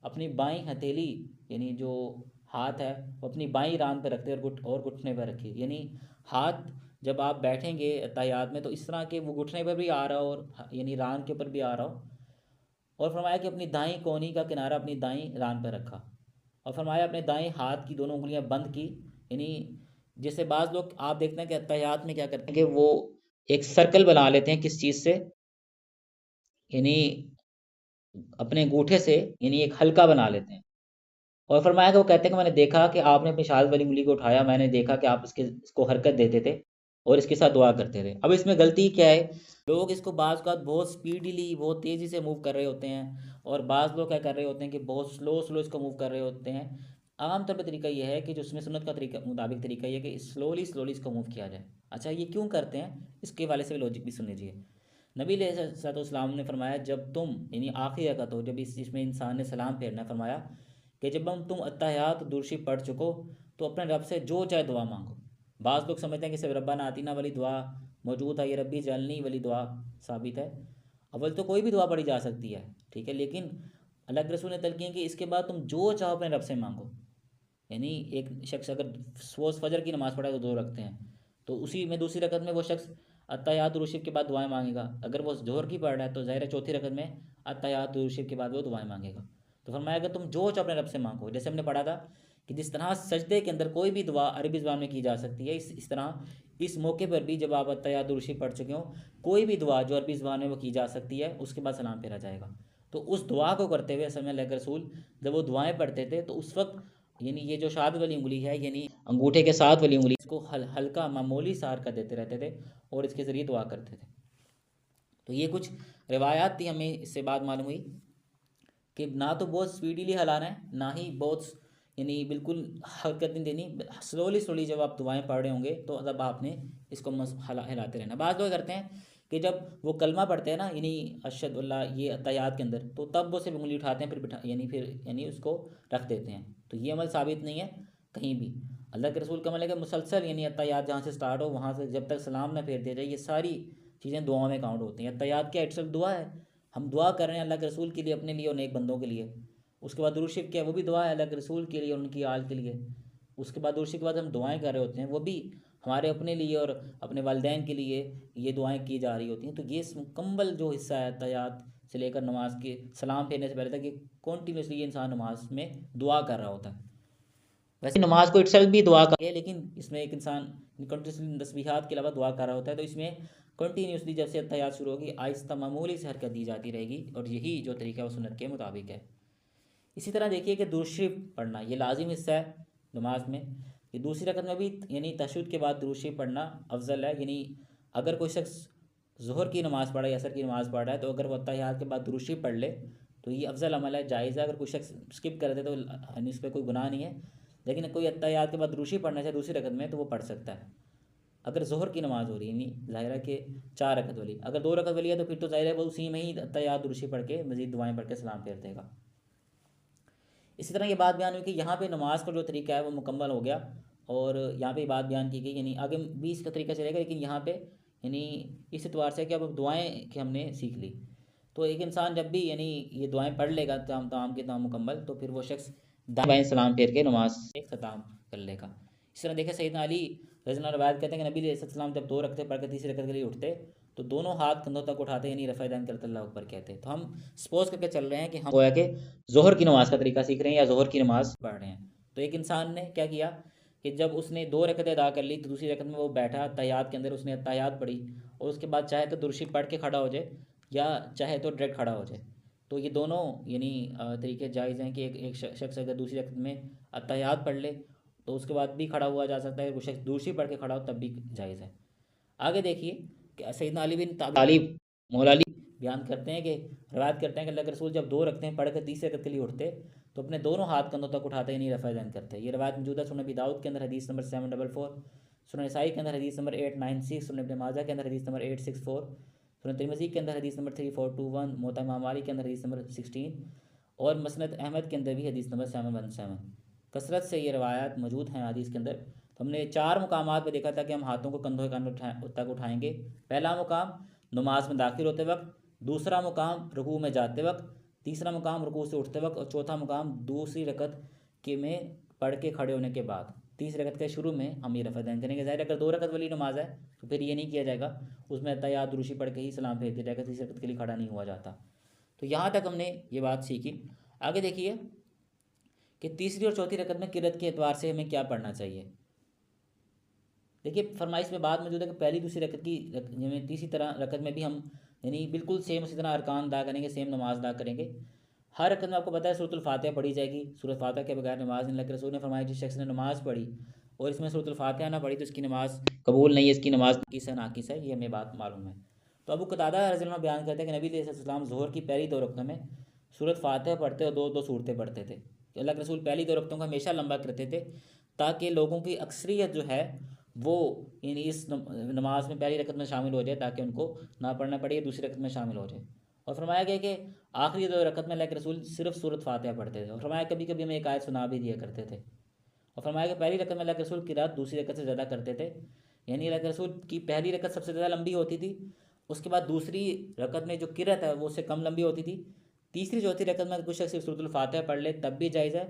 अपनी बाईं हथेली यानी जो हाथ है वो अपनी बाईं रान पर रखते और घुटने पर रखिए। यानी हाथ जब आप बैठेंगे तहयात में तो इस तरह के वो घुटने पर भी आ रहा हो और यानी रान के ऊपर भी आ रहा हो। और फरमाया कि अपनी दाईं कोहनी का किनारा अपनी दाईं रान पर रखा और फरमाया अपने दाएं हाथ की दोनों उंगलियां बंद की। यानी जैसे बाज़ लोग आप देखते हैं कि अत्तहियात में क्या करते हैं कि वो एक सर्कल बना लेते हैं किस चीज़ से, यानी अपने अंगूठे से, यानी एक हल्का बना लेते हैं। और फरमाया कि वो कहते हैं कि मैंने देखा कि आपने अपनी शहादत वाली उंगली को उठाया, मैंने देखा कि आप इसको हरकत देते थे और इसके साथ दुआ करते थे। अब इसमें गलती क्या है? लोग इसको बाज़ औक़ात बहुत स्पीडीली बहुत तेज़ी से मूव कर रहे होते हैं और बाज़ लोग क्या कर रहे होते हैं कि बहुत स्लो इसको मूव कर रहे होते हैं। आम तौर पर तरीका ये है कि जो उसमें सुन्नत का तरीका मुताबिक तरीका ये है कि स्लोली इसको मूव किया जाए। अच्छा, ये क्यों करते हैं? इसके हवाले से भी लॉजिक भी सुन लीजिए। नबी अलैहिस्सलाम ने फरमाया जब तुम यानी आखिरी रकअत हो, जब इसमें इंसान ने सलाम फेरना, फरमाया कि जब तुम अत्तहियात दुरूशी पढ़ चुको तो अपने रब से जो चाहे दुआ मांगो। बाज़ लोग समझते हैं कि सिर्फ रब्बाना आतिना वाली दुआ मौजूद है, ये रब्बी जल्नी वाली दुआ साबित है। अव्वल तो कोई भी दुआ पढ़ी जा सकती है, ठीक है, लेकिन अल्लाह के रसूल ने तलकीन कि इसके बाद तुम जो चाहो अपने रब से मांगो। यानी एक शख्स अगर रोज़ फजर की नमाज़ पढ़ा तो 2 रखते हैं, तो उसी में दूसरी रकत में वो शख्स अत्तहियात दुरूशी के बाद दुआएं मांगेगा। अगर वो ज़ोहर की पढ़ रहा है तो ज़ाहिर है चौथी रकत में अत्तहियात दुरूशी के बाद वो दुआएं मांगेगा। तो फरमाया अगर तुम जो चाहो अपने रब से मांगो। जैसे हमने पढ़ा था कि जिस तरह सजदे के अंदर कोई भी दुआ अरबी ज़ुबान में की जा सकती है, इस तरह इस मौके पर भी जब आप अत्तहियात दुरूशी पढ़ चुके हो, कोई भी दुआ जो अरबी ज़ुबान में वो की जा सकती है, उसके बाद सलाम फेरा जाएगा। तो उस दुआ को करते हुए असल में अल्लाह के रसूल जब वो दुआएं पढ़ते थे तो उस वक्त यानी ये जो शहादत वाली उंगली है, यानी अंगूठे के साथ वाली उंगली, इसको हल्का मामूली सा हरकत देते रहते थे और इसके ज़रिए दुआ करते थे। तो ये कुछ रिवायात थी, हमें इससे बात मालूम हुई कि ना तो बहुत स्पीडीली हिलाना है, ना ही बहुत यानी बिल्कुल हरकत नहीं देनी। स्लोली जब आप दुआएं पढ़ रहे होंगे तो तब आपने इसको हिलाते रहना। बाज़ लोग करते हैं कि जब वो कलमा पढ़ते हैं ना, यानी अशहदु अल्ला ये अत्तहियात के अंदर, तो तब वो सिर्फ उंगली उठाते हैं फिर यानी उसको रख देते हैं। तो ये अमल साबित नहीं है कहीं भी। अल्लाह के रसूल का अमल है कि मुसलसल यानी अत्तहियात जहाँ से स्टार्ट हो वहाँ से जब तक सलाम ना फेर दिया जाए, ये सारी चीज़ें दुआ में काउंट होती हैं। अत्तहियात क्या इट्सल दुआ है, हम दुआ कर रहे हैं अल्लाह के रसूल के लिए, अपने लिए और नेक बंदों के लिए। उसके बाद दुरूद शरीफ क्या है, वो भी दुआ है अल्लाह के रसूल के लिए और उनकी आल के लिए। उसके बाद दुरूद शरीफ के बाद हम दुआएं कर रहे होते हैं, वो भी हमारे अपने लिए और अपने वालिदैन के लिए ये दुआएं की जा रही होती हैं। तो ये मुकम्मल जो हिस्सा है अत्तहियात से लेकर नमाज के सलाम फेरने से पहले तक, ये कॉन्टीन्यूसली ये इंसान नमाज में दुआ कर रहा होता है। वैसे नमाज को इटसेल्फ भी दुआ कर है, लेकिन इसमें एक इंसान कंटिन्यूसली तस्बीहात के अलावा दुआ कर रहा होता है। तो इसमें कंटिन्यूसली जब से अत्तहियात शुरू होगी आहिस्ता मामूली से हरकत दी जाती रहेगी और यही जो तरीका है वो सुन्नत के मुताबिक है। इसी तरह देखिए कि दुरूद शरीफ पढ़ना ये लाजिम हिस्सा है नमाज में। ये दूसरी रकत में भी यानी तशहुद के बाद दुरूद शरीफ पढ़ना अफजल है। यानी अगर कोई शख्स ज़ोहर की नमाज़ पढ़े या असर की नमाज़ पढ़ रहा है तो अगर वो अत्तहियात के बाद दुरूद शरीफ पढ़ ले तो ये अफजल अमल है, जायज़ है। अगर कोई शख्स स्किप कर दे तो यानी उस पर कोई गुनाह नहीं है, लेकिन कोई अत्तहियात के बाद दुरूद शरीफ पढ़ना चाहे दूसरी रकत में तो वो पढ़ सकता है। अगर ज़ोहर की नमाज़ हो रही है यानी ज़ाहिर है कि 4 रकत वाली, अगर 2 रकत वाली है तो फिर तो ज़ाहिर है वो उसी में ही अत्तहियात दुरूद शरीफ पढ़ के मज़ीद दुआएं पढ़ के सलाम फेर देगा। इसी तरह ये बात बयान हुई कि यहाँ पे नमाज का जो तरीका है वो मुकम्मल हो गया और यहाँ पे बात बयान की गई, यानी आगे भी इसका तरीका चलेगा, लेकिन यहाँ पे यानी इस एतबार से कि अब दुआएं कि हमने सीख ली। तो एक इंसान जब भी यानी ये दुआएं पढ़ लेगा तमाम के तमाम मुकम्मल, तो फिर वो शख्स दाएं बाएं सलाम फेर के नमाज से ख़त्म कर लेगा। इस तरह देखें सैयदना अली रज़ी अल्लाह रवायत कहते हैं कि नबी अलैहिस्सलाम जब 2 रकते पढ़ के तीसरी रकत के लिए उठते तो दोनों हाथ कंधों तक उठाते यानी रफ़ा यदैन करते अल्लाहू अकबर कहते। तो हम सपोज करके चल रहे हैं कि हम गोया कि ज़ोहर की नमाज़ का तरीका सीख रहे हैं या ज़ोहर की नमाज़ पढ़ रहे हैं। तो एक इंसान ने क्या किया कि जब उसने 2 रकतें अदा कर ली तो दूसरी रकत में वो बैठा अत्तहियात के अंदर, उसने अत्तहियात पढ़ी और उसके बाद चाहे तो दुरूद शरीफ पढ़ के खड़ा हो जाए या चाहे तो डायरेक्ट खड़ा हो जाए। तो ये दोनों यानी तरीके जायज़ हैं कि एक शख्स अगर दूसरी रकत में अत्तहियात पढ़ ले तो उसके बाद भी खड़ा हुआ जा सकता है, वो शख्स दूसरी पढ़ के खड़ा हो तब भी जायज़ है। आगे देखिए कि सैयदना अली बिन तालिब मौला अली बयान करते हैं कि रवायत करते हैं कि अल्लाह के रसूल जब दो रखते पढ़ कर तीसरे रकत के लिए उठते तो अपने दोनों हाथ कंधों तक उठाते ही नहीं रफ़ा दैन करते। ये रवायत मौजूद है सुनन अबी दाऊद के अंदर हदीस नंबर 744, सुनन नसाई के अंदर हदीस नंबर 896, सुनन इब्न माजा के अंदर हदीस नंबर 864, सुनन तिरमिज़ी के अंदर हदीस नंबर 3421, मोता इमाम मालिक के अंदर हदीस नंबर 16 और मसनद अहमद के अंदर भी हदीस नंबर 717। कसरत से ये रवायात मौजूद हैं हदीस के अंदर। तो हमने 4 मुकामात पे देखा था कि हम हाथों को कंधों तक उठाएंगे। पहला मुकाम नमाज में दाखिल होते वक्त, दूसरा मुकाम रुकू में जाते वक्त, तीसरा मुकाम रुकू से उठते वक्त और चौथा मुकाम दूसरी रकत के में पढ़ के खड़े होने के बाद। तीसरी रकत के शुरू में हम ये रफ़ा दैन करेंगे। ज़ाहिर अगर 2 रकत वाली नमाज है तो फिर ये नहीं किया जाएगा, उसमें अत्तहियात दुरूशी पढ़ के ही सलाम भेज दिया जाएगा, तीसरी रकत के लिए खड़ा नहीं हुआ जाता। तो यहाँ तक हमने ये बात सीखी। आगे देखिए कि तीसरी और चौथी रकत में किरत के एतबार से हमें क्या पढ़ना चाहिए। देखिए फरमाइश में बात मौजूद है कि पहली दूसरी रकत की जिसमें तीसरी तरह रकत में भी हम यानी बिल्कुल सेम उसी तरह अरकान अदा करेंगे, सेम नमाज अदा करेंगे। हर रकत में आपको पता है सूरतुल फातिहा पढ़ी जाएगी। सूरत फातिहा के बगैर नमाज नहीं। अल्लाह के रसूल ने फरमाया जिस शख्स ने नमाज़ पढ़ी और इसमें सूरतुल फातिहा ना पढ़ी तो इसकी नमाज़ कबूल नहीं है, इसकी नमाज नाकिस है। ये हमें बात मालूम है। तो अबू कतादा रज़ियल्लाहु अन्हु बयान करते हैं कि नबी अलैहि सल्लम ज़ोहर की पहली 2 रकतों में सूरत फातिहा पढ़ते और 2-2 सूरतें पढ़ते थे। अल्लाह के रसूल पहली 2 रकतों को हमेशा लंबा करते थे ताकि लोगों की अक्सरियत जो है वो यानी इस नमाज में पहली रकत में शामिल हो जाए, ताकि उनको ना पढ़ना पड़े, दूसरी रकत में शामिल हो जाए। और फरमाया गया कि आखिरी 2 रकत में अल्लाह के रसूल सिर्फ सूरत फातिहा पढ़ते थे। और फरमाया कभी कभी हमें एक आयत सुना भी दिया करते थे। और फरमाया कि पहली रकत में अल्लाह के रसूल की रात दूसरी रकत से ज़्यादा करते थे, यानी अल्लाह के रसूल की पहली रकत सबसे ज़्यादा लंबी होती थी, उसके बाद दूसरी रकत में जो किरत है वो उससे कम लंबी होती थी। तीसरी चौथी रकत में कुछ शख्स सूरतुल फातिहा पढ़ ले तब भी जायज़ है,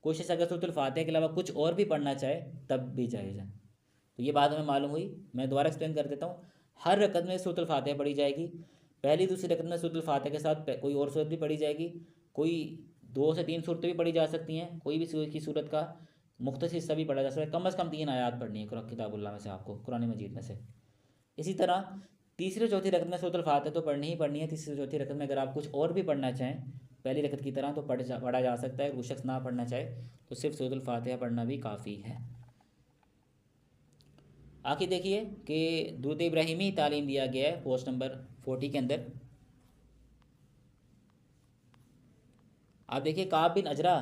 कोई शख्स अगर सूरतुल फातिहा के अलावा कुछ और भी पढ़ना चाहे तब भी जायज़ है। तो ये बात हमें मालूम हुई। मैं दोबारा एक्सप्लेन कर देता हूँ। हर रकत में सूरतुल फातिहा पढ़ी जाएगी। पहली दूसरी रकत में सूरतुल फातिहा के साथ कोई और सूरत भी पढ़ी जाएगी, कोई 2 से 3 सूरतें भी पढ़ी जा सकती हैं, कोई भी सूरत की सूरत का मुख्तसर हिस्सा भी पढ़ा जा सकता है। कम से कम 3 आयात पढ़नी है किताबुल्लाह में से, आपको कुरान मजीद में से। इसी तरह तीसरी चौथी रकत में सूरतुल फातिहा तो पढ़नी ही पढ़नी है। तीसरी चौथी रकत में अगर आप कुछ और भी पढ़ना चाहें पहली रकत की तरह तो पढ़ा जा सकता है। वो शख्स ना पढ़ना चाहे तो सिर्फ सूरतुल फातिहा पढ़ना भी काफ़ी है। आखिर देखिए कि दुरूद इब्राहिमी तालीम दिया गया है पोस्ट नंबर 40 के अंदर। आप देखिए काब बिन अजरा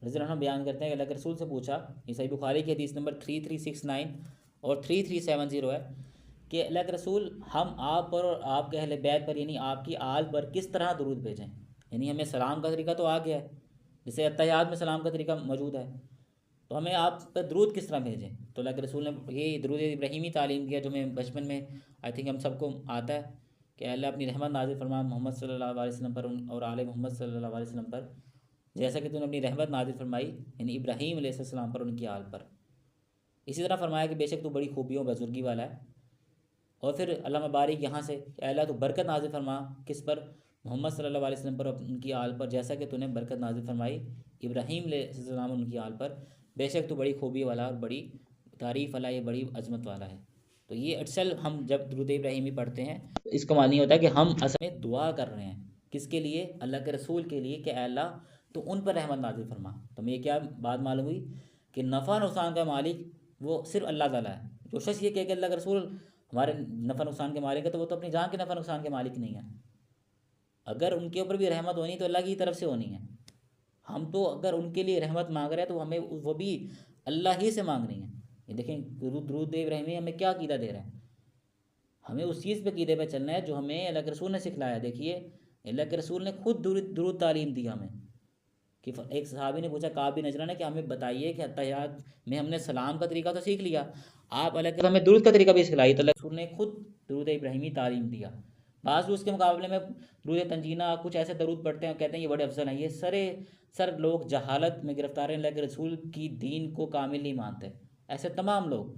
रज़ियल्लाहु अन्हु बयान करते हैं कि अल्लाह के रसूल से पूछा, ये सही बुखारी की हदीस नंबर 3369 और 3370 है कि अल्लाह के रसूल हम आप पर और आपके अहले बैत पर यानी आपकी आल पर किस तरह दुरूद भेजें। यानी हमें सलाम का तरीका तो आ गया है, जैसे अत्तहियात में सलाम का तरीका मौजूद है, तो हमें आप पर दरूद किस तरह भेजें। तो अल्लाह के रसूल ने ये दरूद इब्राहिमी तालीम दिया जो हमें बचपन में आई थिंक हम सबको आता है कि अल्लाह अपनी रहमत नाजिल फरमा मोहम्मद सल्लल्लाहु अलैहि वसल्लम पर और आले मोहम्मद सल्लल्लाहु अलैहि वसल्लम पर, जैसा कि तूने अपनी रहमत नाजिल फरमाई यानी इब्राहीम अलैहिस्सलाम पर उनकी आल पर। इसी तरह फरमाया कि बेशक तू बड़ी खूबियों बुजुर्गी वाला है। और फिर अल्लाह मुबारक यहाँ से अल्लाह तो बरकत नाजिल फरमा किस पर, मोहम्मद सल्लल्लाहु अलैहि वसल्लम पर उनकी आल पर, जैसा कि तूने बरकत नाजिल फरमाई इब्राहीम अलैहिस्सलाम उनकी आल पर। बेशक तो बड़ी खूबी वाला और बड़ी तारीफ़ वाला, ये बड़ी अजमत वाला है। तो ये अक्सर हम जब दुरूद इब्राहिमी पढ़ते हैं तो इसका मानी होता है कि हम असल में दुआ कर रहे हैं किसके लिए, अल्लाह के रसूल के लिए कि अल्लाह तो उन पर रहमत नाजिल फरमा। तो हमें क्या बात मालूम हुई कि नफ़ा नुकसान का मालिक वो सिर्फ अल्लाह ताला है। जो शख्स ये कहे कि अल्लाह के रसूल हमारे नफ़ा नुकसान के मालिक है तो वो तो अपनी जान के नफ़ा नुकसान के मालिक नहीं है। अगर उनके ऊपर भी रहमत होनी तो अल्लाह की तरफ से होनी है। हम तो अगर उनके लिए रहमत मांग रहे हैं तो हमें वो भी अल्लाह ही से मांगनी है। ये देखें दुरूद इब्राहिमी हमें क्या अकीदा दे रहा है, हमें उस चीज़ पे कीदे पे चलना है जो हमें अल्लाह के रसूल ने सिखलाया। देखिए अल्लाह के रसूल ने खुद दुरूद तालीम दी हमें कि एक सहाबी ने पूछा काब बिन अजरा ने कि हमें बताइए कि अत्तहियात में हमने सलाम का तरीका तो सीख लिया, आप अल्लाह के हमें दुरूद का तरीका भी सिखलाई। तो अल्लाह के रसूल ने खुद दुरूद इब्राहिमी तालीम दिया। बाज़ उसके मुकाबले में दुरूद तंजीना कुछ ऐसे दरूद पढ़ते हैं कहते हैं ये बड़े अफजल हैं। ये सर लोग जहालत में गिरफ्तार हैं, अल्लाह के रसूल की दीन को कामिल नहीं मानते। ऐसे तमाम लोग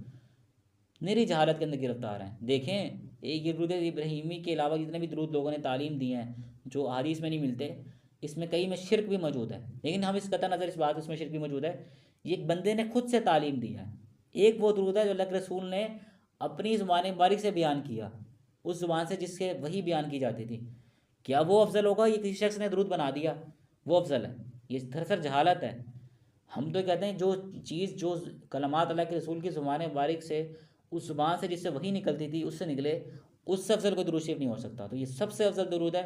निरी जहालत के अंदर गिरफ्तार हैं। देखें एक दुरूद इब्राहिमी के अलावा जितने भी दुरूद लोगों ने तालीम दी हैं जो हदीस में नहीं मिलते, इसमें कई में शिरक भी मौजूद है। लेकिन हम इस कता नज़र इस बात उसमें शिरक भी मौजूद है, ये एक बंदे ने खुद से तालीम दी है। एक वो दुरूद है जो अल्लाह के रसूल ने अपनी ज़ुबान मुबारक से बयान किया, उस ज़ुबान से जिससे वही बयान की जाती थी क्या वो अफजल होगा? ये किसी शख्स ने दरूद बना दिया वो अफजल है? ये दरअसल जहालत है। हम तो कहते हैं जो चीज़ जो कलमात अल्लाह के रसूल की ज़ुबान मुबारक से, उस ज़ुबान से जिससे वही निकलती थी उससे निकले, उससे अफजल कोई दुरूद शरीफ नहीं हो सकता। तो ये सबसे अफजल दुरूद है,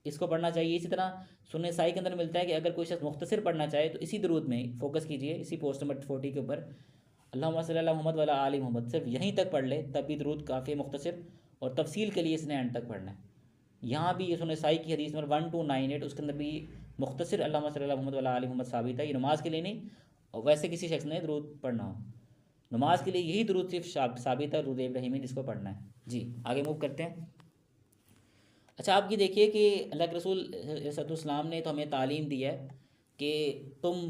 इसको पढ़ना चाहिए। इसी तरह सुन्ने साई के अंदर मिलता है कि अगर कोई शख्स मुख्तसर पढ़ना चाहे तो इसी दुरूद में फ़ोकस कीजिए, इसी पोस्ट नंबर 40 के ऊपर, अल्लाहुम्मा सल्ली अला मुहम्मद वाला आली मोहम्मद, सिर्फ यहीं तक पढ़ ले तब भी दुरूद काफ़ी मुख्तसर, और तफसील के लिए इसने एंड तक पढ़ना है। यहाँ भी ये सुन्ने साई की हदीस नंबर 1298, उसके अंदर भी मुख्तसर अल्लाहुम्मा सल्ली अला मुहम्मद वाला आली मोहम्मद साबित है। ये नमाज के लिए नहीं, और वैसे किसी शख्स ने दुरूद पढ़ना हो, नमाज के लिए यही दुरूद सिर्फ साबित है, दुरूद इब्राहिमी, जिसको पढ़ना है। जी आगे मूव करते हैं। अच्छा आप ये देखिए कि अल्लाह के रसूल सल्लल्लाहु ने तो हमें तालीम दी है कि तुम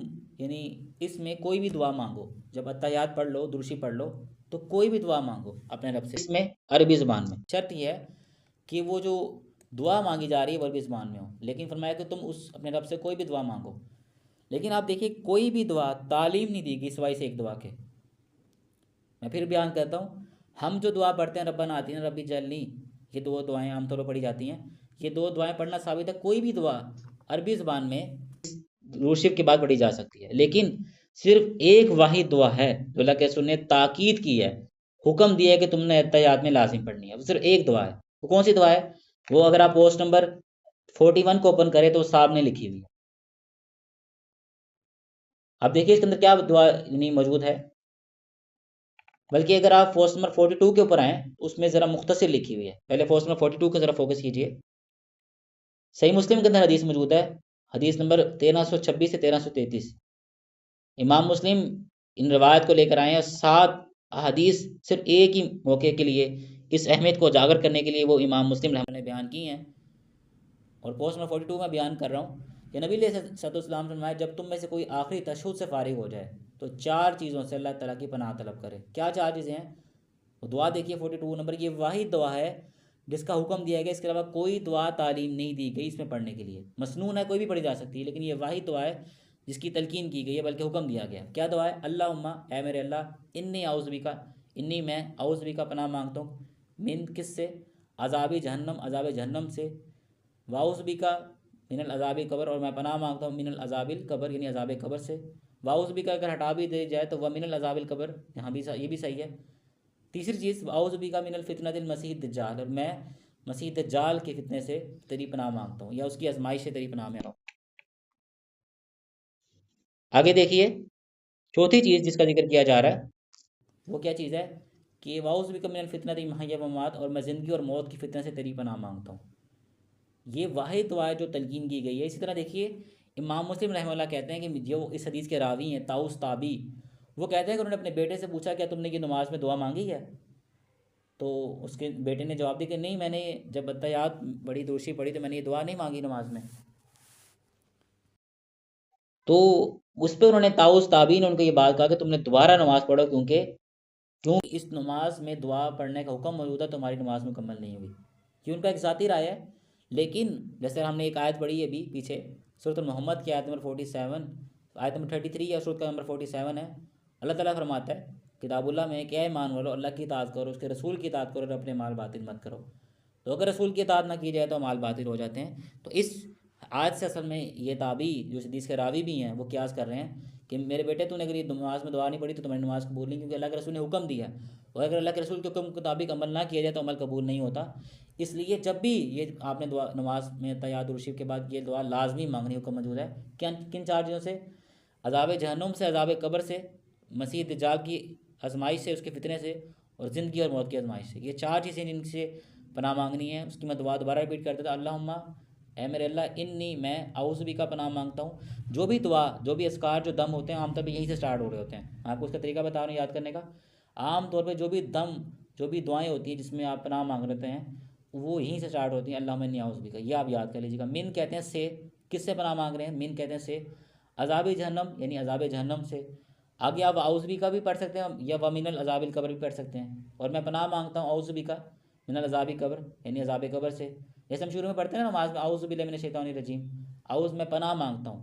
यानी इसमें कोई भी दुआ मांगो, जब अत्तहियात पढ़ लो, दुरूशी पढ़ लो, तो कोई भी दुआ मांगो अपने रब से, इसमें अरबी ज़बान में। शर्त यह है कि वो जो दुआ मांगी जा रही है वो अरबी ज़बान में हो, लेकिन फरमाया कि तुम उस अपने रब से कोई भी दुआ मांगो। लेकिन आप देखिए कोई भी दुआ तालीम नहीं दी गई सिवाय से एक दुआ के। मैं फिर बयान करता हूँ, हम जो दुआ पढ़ते हैं रब्बना आतिना रब्बी जल्नी, ये दो दुआएं आमतौर पर पढ़ी जाती हैं, ये दो दुआएं पढ़ना साबित है। कोई भी दुआ अरबी ज़बान में दुरूद शरीफ के बाद पढ़ी जा सकती है, लेकिन सिर्फ एक वाहिद दुआ है जो अल्लाह के रसूल ने ताकीद की है, हुक्म दिया है कि तुमने अत्तहियात में लाजिम पढ़नी है, वो सिर्फ एक दुआ है। वो कौन सी दुआ है? वो अगर आप पोस्ट नंबर 41 को ओपन करें तो सामने लिखी हुई है। आप देखिए इसके अंदर क्या दुआ यानी मौजूद है, बल्कि अगर आप पोस्ट नंबर 42 के ऊपर आए उसमें ज़रा मुख्तसर लिखी हुई है। पहले पोस्ट नंबर 42 को ज़रा फोकस कीजिए। सही मुस्लिम के अंदर हदीस मौजूद है, हदीस नंबर 1326 से 1333। इमाम मुस्लिम इन रवायत को लेकर आए हैं, 7 हदीस सिर्फ एक ही मौके के लिए, इस अहमियत को उजागर करने के लिए वो इमाम मुस्लिम रहमतुल्लाह ने बयान की हैं। और पोस्ट नंबर 42 में बयान कर रहा हूँ कि नबी सल्लल्लाहु फरमाया, जब तुम में से कोई आखिरी तशहुद से फारिग हो जाए तो 4 चीज़ों से अल्लाह ताला की पनाह तलब करे। क्या 4 चीज़ें हैं? वो दुआ देखिए 42 नंबर की, वाहिद दुआ है जिसका हुक्म दिया गया, इसके अलावा कोई दुआ तालीम नहीं दी गई इसमें पढ़ने के लिए। मसनून है, कोई भी पढ़ी जा सकती है, लेकिन ये वाहिद दुआ है जिसकी तलकीन की गई है, बल्कि हुक्म दिया गया। क्या दुआ है? अल्लाहुम्मा, ए मेरे अल्लाह, इन्नी आउज़बिका, इन्नी मैं आउज़बिका पनाह मांगता हूँ, मिन किससे? अज़ाबी जहन्नम, अज़ाब जहन्नम से, वाउज़बिका मिनल अज़ाबी कबर, और मैं पनाह मांगता हूँ मिनल अज़ाबिल कबर यानी अज़ाब कबर से। वाउज़बिका अगर हटा भी दे जाए तो वह मिनल अज़ाबिल कबर, यहाँ भी ये भी सही है। तीसरी चीज़ वाउज़बिका मिनल फितनतिल मसीह दज्जाल, और मैं मसीह दज्जाल के फितने से तेरी पनाह मांगता हूँ, या उसकी आजमाइश से तेरी पनाह में आता हूँ। आगे देखिए चौथी चीज़ जिसका जिक्र किया जा रहा है वो क्या चीज़ है कि वाउज़बिका मिनल फितनतिल महया व ममात, और मैं ज़िंदगी और मौत की फितने से तेरी पनाह मांगता हूँ। ये वाहिद दुआ जो तलकीन की गई है। इसी तरह देखिए इमाम मुस्लिम रहमतुल्लाह कहते हैं कि जो इस हदीस के रावी हैं ताउस ताबी, वो कहते हैं कि उन्होंने अपने बेटे से पूछा क्या तुमने ये नमाज में दुआ मांगी है? तो उसके बेटे ने जवाब दिया कि नहीं, मैंने जब अत्तहियात बड़ी दूसरी पढ़ी तो मैंने ये दुआ नहीं मांगी नमाज में। तो उस पर उन्होंने ताउस ताबी ने उनको ये बात कहा कि तुमने दोबारा नमाज पढ़ो, क्यों इस नमाज में दुआ पढ़ने का हुक्म मौजूद है, तुम्हारी नमाज मुकम्मल नहीं हुई। ये उनका एक ज़ाती राय है। लेकिन जैसे हमने एक आयत पढ़ी है अभी पीछे, सूरत मोहम्मद की आयत नंबर 47, आयत नंबर 33 या सूरत का नंबर 47 है। अल्लाह ताला फरमाता है किताबुल्लाह में, क्या ईमान वालो, अल्लाह की इताअत करो, उसके रसूल की इताअत करो और अपने माल बातिल मत करो। तो अगर रसूल की इताअत ना की जाए तो माल बातिल हो जाते हैं। तो इस आयत से असल में ये ताबी जो हदीस के रावी भी हैं वो क्यास कर रहे हैं कि मेरे बेटे तूने अगर ये नमाज में दुआ नहीं पढ़ी तो तुम्हारी नमाज कबूल नहीं, क्योंकि अल्लाह के रसूल ने हुक्म दिया, और अगर अल्लाह के रसूल के हुक्म के मुताबिक अमल ना किया जाए तो अमल कबूल नहीं होता। इसलिए जब भी ये आपने दुआ नमाज में तैयाद रुशीफ के बाद ये दुआ लाजमी मांगनी हुक्म मौजूद है। क्या किन 4 चीज़ों से? अज़ाब जहन्नुम से, अज़ाब कब्र से, मसीह दज्जाल की आजमाइश से, उसके फितने से, और ज़िंदगी और मौत की आजमाइश से। ये 4 चीज़ें जिनसे पनाह मांगनी है। उसकी मैं दुआ दोबारा रिपीट कर देता, अल्लाहुम्मा, ए मेरे अल्लाह, इन्नी मैं आउज़ बिका पनाह मांगता हूँ। जो भी दुआ, जो भी अस्कार, जो दम होते हैं आमतौर पर यहीं से स्टार्ट हो रहे होते हैं। आपको उसका तरीका बता रहा हूँ याद करने का। आम तौर पर जो भी दम, जो भी दुआएँ होती हैं जिसमें आप पनाह मांग लेते हैं, वो यहीं से स्टार्ट होती हैं। अल्लाहुम्मा इन्नी आउज़ बिका, ये आप याद कर लीजिएगा। मिन कहते हैं से, किससे पनाह मांग रहे हैं? मिन कहते हैं से। अज़ाब जहन्नम यानी अज़ाब जहन्नम से। आगे आप आउज़ बिका भी पढ़ सकते हैं, या व मिनल अज़ाबिल कब्र भी पढ़ सकते हैं। और मैं पनाह मांगता हूँ आउज़ बिका मिनल अज़ाबी कब्र यानी अज़ाब कब्र से। जैसे हम शुरू में पढ़ते हैं ना नमाज में, आउज़ बिल्लाहि मिनश शैतानिर रजीम, आउज़ मैं पनाह मांगता हूँ,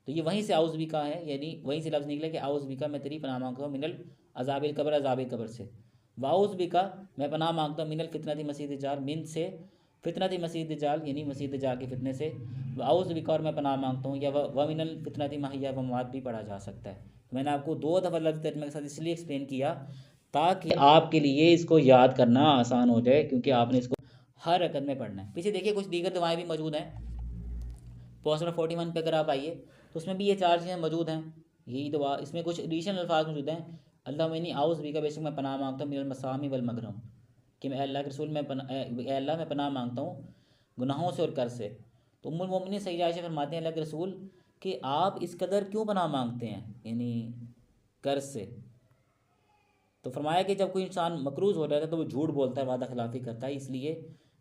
तो ये वहीं से आउज़ बिका है, यानी वहीं से लफ्ज़ निकले कि आउज़ बिका, मैं तेरी पनाह मांगता हूँ मिनल अज़ाबिल कब्र, अज़ाब कब्र से। वाउज़ बिका, मैं पनाह मांगता हूँ मिनल फितनती मसीह दज्जाल, मिन से फितनती मसीह दज्जाल यानी मसीह दज्जाल के फितने से, आउज़ बिका और मैं पनाह मांगता हूँ, या व मिनल फितनती महिया व ममात भी पढ़ा जा सकता है। तो मैंने आपको 2 दफ़ा लफ्ज़ तर्जमे के साथ इसलिए एक्सप्लेन किया ताकि आपके लिए इसको याद करना आसान हो जाए, क्योंकि आपने इसको हर रकत में पढ़ना है। पीछे देखिए कुछ दीगर दुआएँ भी मौजूद हैं। पोस्ट नंबर 41 पे अगर आप आइए तो उसमें भी ये 4 चीज़ें मौजूद हैं। यही दुआ, इसमें कुछ एडिशनल अल्फाज मौजूद हैं। अल्लाहुम्मा इन्नी आउज़ु बिका, बेशक मैं पनाह मांगता हूँ, मिनल मसामी वल मगरम, कि मैं अल्लाह के रसूल में अल्लाह मैं पनाह मांगता हूँ गुनाहों से और कर्ज से। तो उम्मुल मोमिनीन सैयदा आयशा फरमाते हैं अल्लाह के रसूल कि आप इस कदर क्यों पनाह मांगते हैं, यानी कर्ज से। तो फरमाया कि जब कोई इंसान मकरूज़ हो रहा था तो वो झूठ बोलता है, वादा खिलाफ़ी करता है, इसलिए